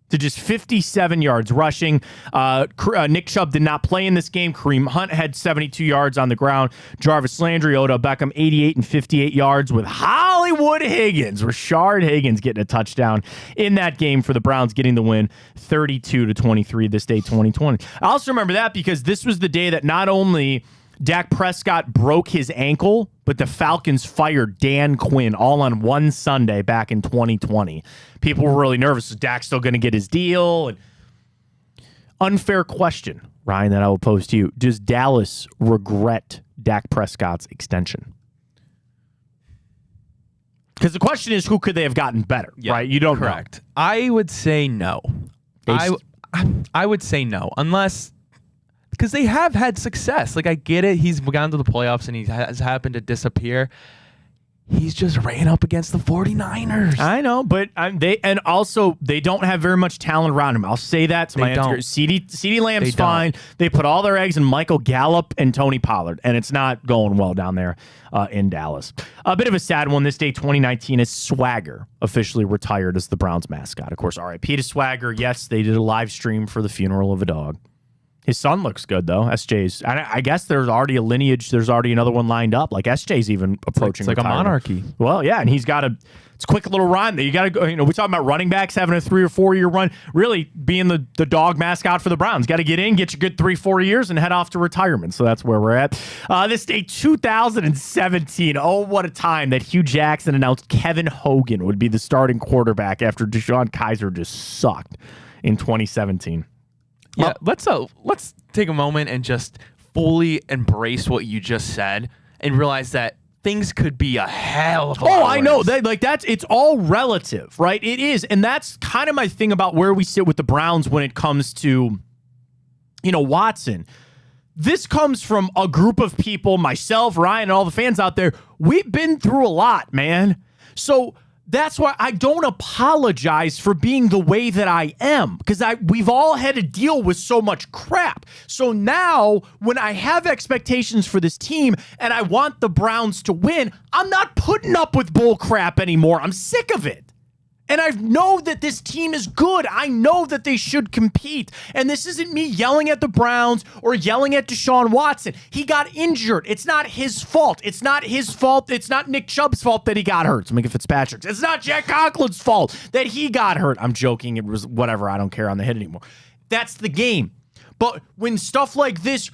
A: to just 57 yards rushing. Nick Chubb did not play in this game. Kareem Hunt had 72 yards on the ground. Jarvis Landry, Odell Beckham, 88 and 58 yards with Hollywood Higgins. Rashard Higgins getting a touchdown in that game for the Browns, getting the win 32-23 this day 2020. I also remember that because this was the day that not only Dak Prescott broke his ankle, but the Falcons fired Dan Quinn all on one Sunday back in 2020. People were really nervous. Is Dak still going to get his deal? And unfair question, Ryan, that I will pose to you. Does Dallas regret Dak Prescott's extension? Because the question is, who could they have gotten better, right? You don't know.
B: I would say no. I would say no, unless... Because they have had success. Like, I get it. He's gone to the playoffs and he has happened to disappear. He's just ran up against the 49ers.
A: I know, but they don't have very much talent around him. I'll say that to my answer. CeeDee Lamb's fine. They put all their eggs in Michael Gallup and Tony Pollard, and it's not going well down there in Dallas. A bit of a sad one this day, 2019, is Swagger officially retired as the Browns mascot. Of course, RIP to Swagger. Yes, they did a live stream for the funeral of a dog. His son looks good, though. SJ's. I guess there's already a lineage. There's already another one lined up. Like, SJ's even approaching
B: It's like
A: retirement.
B: a monarchy.
A: Well, yeah, and he's got it's a quick little run. You got to go. We're talking about running backs having a 3 or 4 year run. Really being the dog mascot for the Browns. Got to get in, get your good 3-4 years, and head off to retirement. So that's where we're at. This day, 2017. Oh, what a time that Hugh Jackson announced Kevin Hogan would be the starting quarterback after Deshaun Kaiser just sucked in 2017.
B: Yeah, let's take a moment and just fully embrace what you just said and realize that things could be a hell of a lot
A: I know. It's all relative, right? It is. And that's kind of my thing about where we sit with the Browns when it comes to, Watson. This comes from a group of people, myself, Ryan, and all the fans out there. We've been through a lot, man. So that's why I don't apologize for being the way that I am, because we've all had to deal with so much crap. So now when I have expectations for this team and I want the Browns to win, I'm not putting up with bull crap anymore. I'm sick of it. And I know that this team is good. I know that they should compete. And this isn't me yelling at the Browns or yelling at Deshaun Watson. He got injured. It's not his fault. It's not his fault. It's not Nick Chubb's fault that he got hurt. It's Minka Fitzpatrick's. It's not Jack Conklin's fault that he got hurt. I'm joking. It was whatever. I don't care on the hit anymore. That's the game. But when stuff like this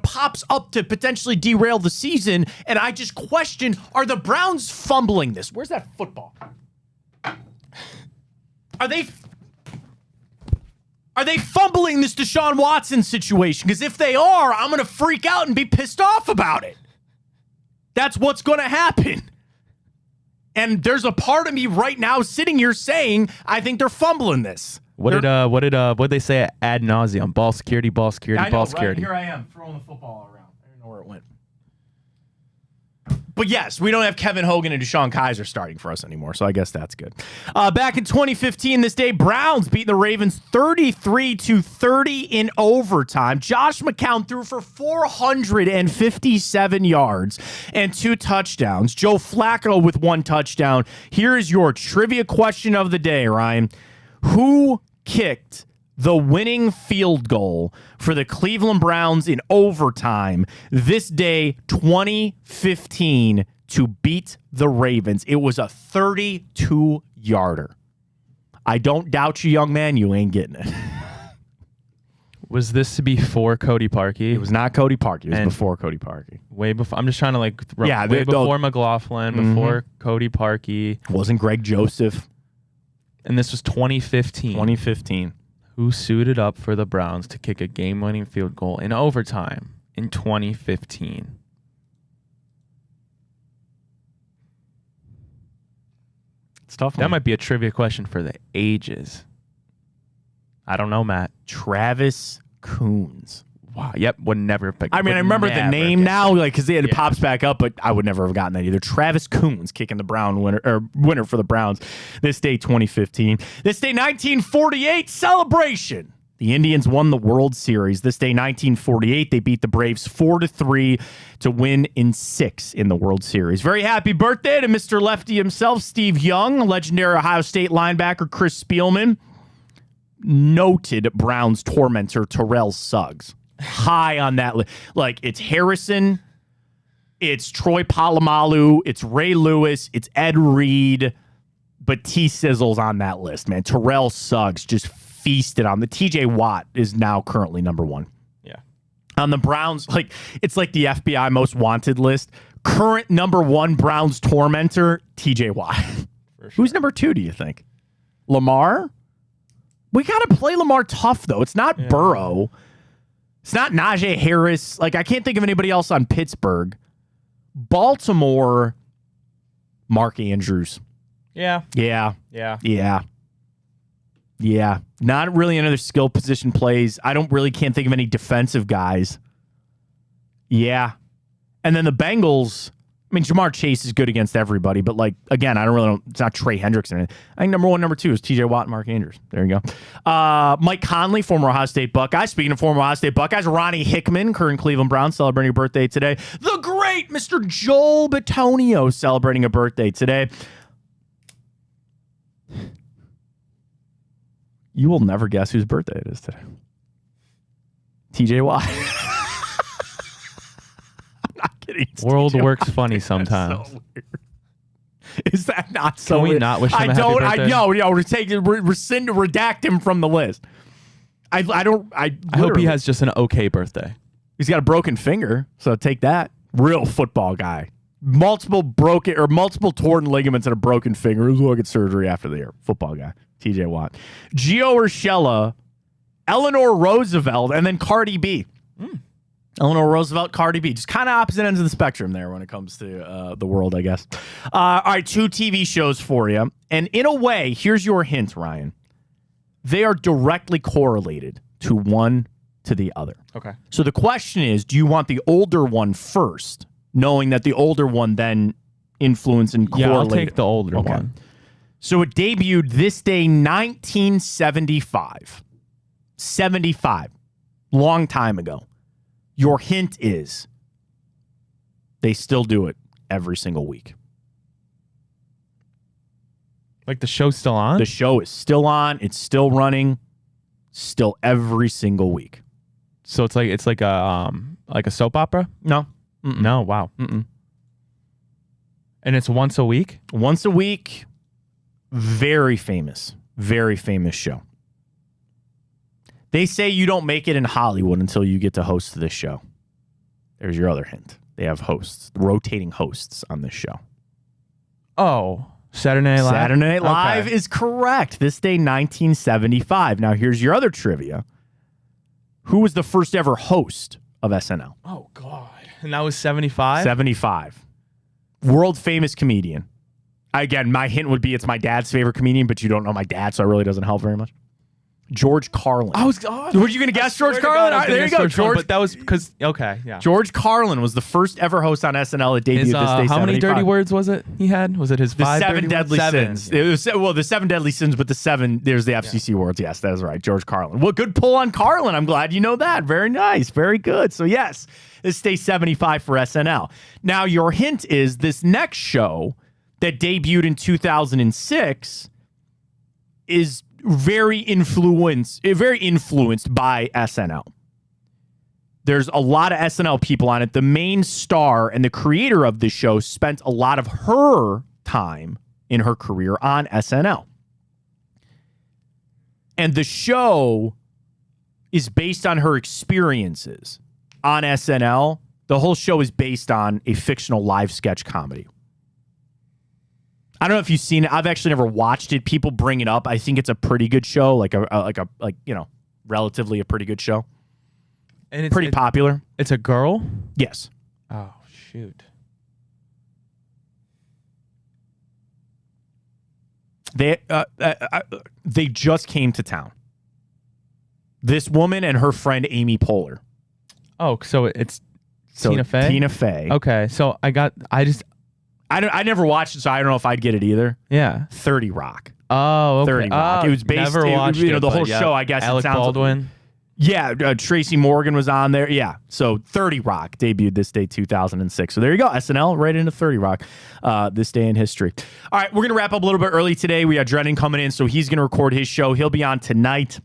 A: pops up to potentially derail the season, and I just question, are the Browns fumbling this? Where's that football? Are they fumbling this Deshaun Watson situation? Because if they are, I'm going to freak out and be pissed off about it. That's what's going to happen. And there's a part of me right now sitting here saying, I think they're fumbling this.
B: What did they say ad nauseum? Ball security, ball security, ball security.
A: Right here I am throwing the football around. I don't know where it went. But yes, we don't have Kevin Hogan and Deshaun Kaiser starting for us anymore, so I guess that's good. Back in 2015, this day, Browns beat the Ravens 33-30 in overtime. Josh McCown threw for 457 yards and 2 touchdowns. Joe Flacco with 1 touchdown. Here is your trivia question of the day, Ryan. Who kicked the winning field goal for the Cleveland Browns in overtime this day, 2015, to beat the Ravens? It was a 32-yarder. I don't doubt you, young man. You ain't getting it.
B: Was this before Cody Parkey?
A: It was not Cody Parkey. It was before Cody Parkey.
B: Way before. I'm just trying to way
A: before
B: before McLaughlin, before Cody Parkey.
A: Wasn't Greg Joseph.
B: And this was 2015.
A: 2015.
B: Who suited up for the Browns to kick a game-winning field goal in overtime in 2015?
A: It's tough.
B: That might be a trivia question for the ages. I don't know, Matt.
A: Travis Coons.
B: Wow. Yep. Would never have picked.
A: I mean, I remember the name now, like, because it pops back up, but I would never have gotten that either. Travis Coons kicking the winner for the Browns this day, 2015. This day, 1948 celebration. The Indians won the World Series. This day, 1948, they beat the Braves 4-3 to win in 6 in the World Series. Very happy birthday to Mr. Lefty himself, Steve Young, legendary Ohio State linebacker Chris Spielman, noted Browns tormentor Terrell Suggs. High on that list. Like, it's Harrison, it's Troy Polamalu, it's Ray Lewis, it's Ed Reed, but T-Sizzle's on that list, man. Terrell Suggs just feasted on the TJ Watt is now currently number 1.
B: Yeah.
A: On the Browns, like, it's like the FBI most wanted list. Current number 1 Browns tormentor, TJ Watt. For sure. Who's number 2, do you think? Lamar? We got to play Lamar tough, though. It's not Burrow. It's not Najee Harris. Like, I can't think of anybody else on Pittsburgh. Baltimore, Mark Andrews.
B: Yeah.
A: Not really another skill position plays. I can't think of any defensive guys. Yeah. And then the Bengals, I mean, Jamar Chase is good against everybody, but, like, again, it's not Trey Hendrickson. I think number 1, number 2 is TJ Watt and Mark Andrews. There you go. Mike Conley, former Ohio State Buckeye. Speaking of former Ohio State Buckeyes, Ronnie Hickman, current Cleveland Browns, celebrating a birthday today. The great Mr. Joel Bitonio celebrating a birthday today. You will never guess whose birthday it is today. TJ Watt.
B: World works funny sometimes.
A: So is that not so
B: Can we
A: weird?
B: not wish him a happy birthday?
A: I know. Redact him from the list. I
B: hope he has just an okay birthday.
A: He's got a broken finger, so take that. Real football guy. Multiple torn ligaments and a broken finger. He was get surgery after the year. Football guy. TJ Watt. Gio Urshela, Eleanor Roosevelt, and then Cardi B. Eleanor Roosevelt, Cardi B. Just kind of opposite ends of the spectrum there when it comes to the world, I guess. All right, 2 TV shows for you. And in a way, here's your hint, Ryan. They are directly correlated to one to the other.
B: Okay.
A: So the question is, do you want the older one first, knowing that the older one then influence and correlate?
B: Yeah, I'll take the older one.
A: So it debuted this day, 1975. 75. Long time ago. Your hint is they still do it every single week.
B: Like the show's still on?
A: The show is still on. It's still running. Still every single week.
B: So it's like a soap opera?
A: No.
B: Mm-mm. No, wow.
A: Mm-mm.
B: And it's once a week?
A: Once a week. Very famous show. They say you don't make it in Hollywood until you get to host this show. There's your other hint. They have hosts, rotating hosts on this show.
B: Oh, Saturday Night Live?
A: Saturday Night Live is correct. This day, 1975. Now, here's your other trivia. Who was the first ever host of SNL?
B: Oh, God. And that was 75?
A: 75. World famous comedian. Again, my hint would be it's my dad's favorite comedian, but you don't know my dad, so it really doesn't help very much. George Carlin. Were you going to guess George Carlin? All right, there you go.
B: George. But that was because, okay, yeah.
A: George Carlin was the first ever host on SNL that debuted this day.
B: How many dirty words was it he had? Was it his
A: the
B: 5
A: seven deadly sins?
B: Yeah.
A: It was, the 7 deadly sins, but there's the FCC words. Yes, that is right. George Carlin. Well, good pull on Carlin. I'm glad you know that. Very nice. Very good. So, yes, this day 75 for SNL. Now, your hint is this next show that debuted in 2006 is very influenced by SNL. There's a lot of SNL people on it. The main star and the creator of the show spent a lot of her time in her career on SNL. And the show is based on her experiences on SNL. The whole show is based on a fictional live sketch comedy. I don't know if you've seen it. I've actually never watched it. People bring it up. I think it's a pretty good show, relatively a pretty good show. And it's pretty popular.
B: It's a girl?
A: Yes.
B: Oh, shoot.
A: They just came to town. This woman and her friend Amy Poehler.
B: Oh, so it's Tina Fey?
A: Tina Fey.
B: Okay, so
A: I never watched it, so I don't know if I'd get it either.
B: Yeah.
A: 30 Rock.
B: Oh, okay.
A: 30 Rock. It was based,
B: never watched it,
A: the whole show, I guess.
B: Alec Baldwin.
A: Yeah, Tracy Morgan was on there. Yeah, so 30 Rock debuted this day, 2006. So there you go, SNL right into 30 Rock, this day in history. All right, we're going to wrap up a little bit early today. We got Drennan coming in, so he's going to record his show. He'll be on tonight.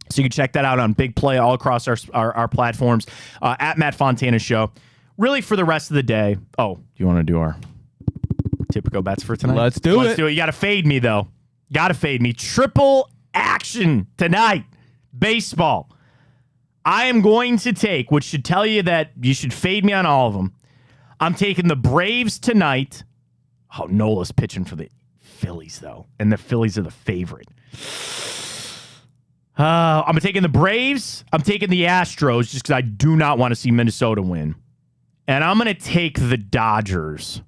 A: So you can check that out on Big Play all across our platforms, at Matt Fontana Show. Really, for the rest of the day. Oh, do you want to do our typical bets for tonight?
B: Let's do it.
A: You got to fade me, though. Got to fade me. Triple action tonight. Baseball. I am going to take, which should tell you that you should fade me on all of them. I'm taking the Braves tonight. Oh, Nola's pitching for the Phillies, though. And the Phillies are the favorite. I'm taking the Braves. I'm taking the Astros just because I do not want to see Minnesota win. And I'm going to take the Dodgers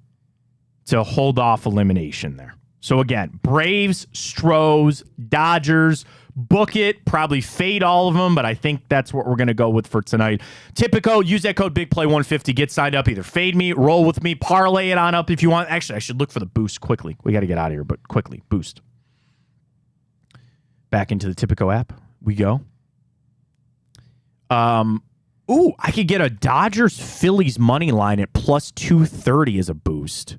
A: to hold off elimination there. So again, Braves, Stros, Dodgers, book it. Probably fade all of them, but I think that's what we're going to go with for tonight. Typico, use that code BIGPLAY150. Get signed up. Either fade me, roll with me, parlay it on up if you want. Actually, I should look for the boost quickly. We got to get out of here, but quickly, boost. Back into the Typico app we go. I could get a Dodgers-Phillies money line at plus 230 as a boost.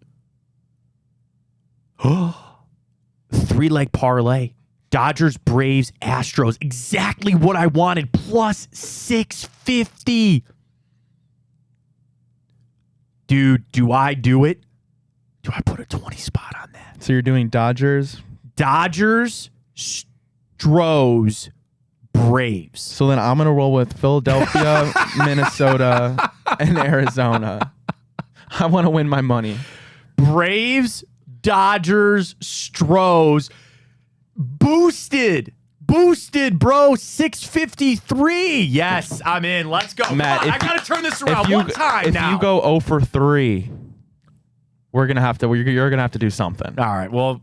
A: 3-leg parlay. Dodgers, Braves, Astros. Exactly what I wanted. Plus 650. Dude, do I do it? Do I put a 20 spot on that?
B: So you're doing Dodgers,
A: Stros, Braves.
B: So then I'm going to roll with Philadelphia, Minnesota, and Arizona. I want to win my money.
A: Braves, Dodgers, Stros. Boosted, bro. 653. Yes, I'm in. Let's go.
B: Matt,
A: I got to turn this around one time now.
B: If you go 0 for 3, you're going to have to do something.
A: All right. Well,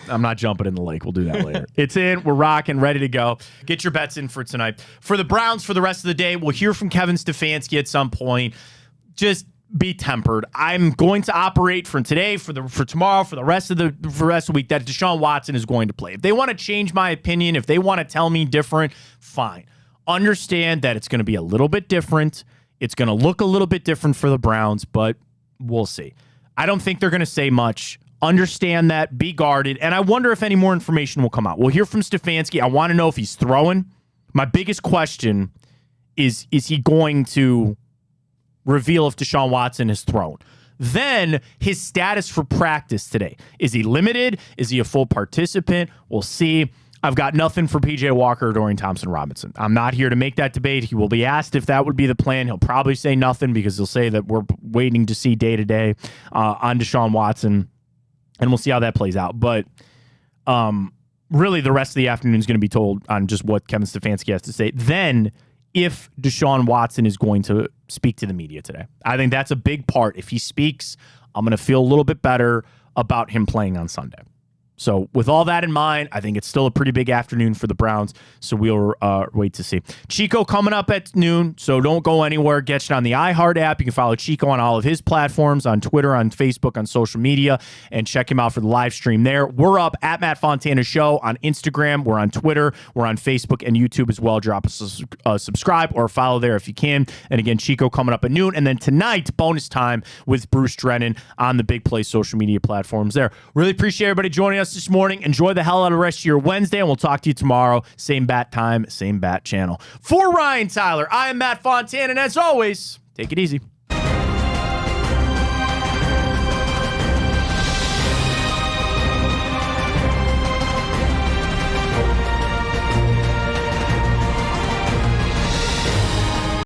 A: I'm not jumping in the lake. We'll do that later. It's in. We're rocking, ready to go. Get your bets in for tonight. For the Browns, for the rest of the day, we'll hear from Kevin Stefanski at some point. Just be tempered. I'm going to operate from today, for tomorrow, for the rest of the week, that Deshaun Watson is going to play. If they want to change my opinion, if they want to tell me different, fine. Understand that it's going to be a little bit different. It's going to look a little bit different for the Browns, but we'll see. I don't think they're going to say much. Understand that. Be guarded. And I wonder if any more information will come out. We'll hear from Stefanski. I want to know if he's throwing. My biggest question is he going to reveal if Deshaun Watson has thrown? Then his status for practice today. Is he limited? Is he a full participant? We'll see. I've got nothing for PJ Walker or Dorian Thompson-Robinson. I'm not here to make that debate. He will be asked if that would be the plan. He'll probably say nothing because he'll say that we're waiting to see day-to-day on Deshaun Watson, and we'll see how that plays out. But really, the rest of the afternoon is going to be told on just what Kevin Stefanski has to say. Then, if Deshaun Watson is going to speak to the media today. I think that's a big part. If he speaks, I'm going to feel a little bit better about him playing on Sunday. So with all that in mind, I think it's still a pretty big afternoon for the Browns. So we'll wait to see. Chico coming up at noon, so don't go anywhere. Get it on the iHeart app. You can follow Chico on all of his platforms, on Twitter, on Facebook, on social media, and check him out for the live stream there. We're up at Matt Fontana Show on Instagram. We're on Twitter. We're on Facebook and YouTube as well. Drop us a subscribe or follow there if you can. And again, Chico coming up at noon. And then tonight, bonus time with Bruce Drennan on the Big Play social media platforms there. Really appreciate everybody joining us this morning. Enjoy the hell out of the rest of your Wednesday, and we'll talk to you tomorrow. Same bat time, same bat channel. For Ryan Tyler, I am Matt Fontana, and as always, take it easy.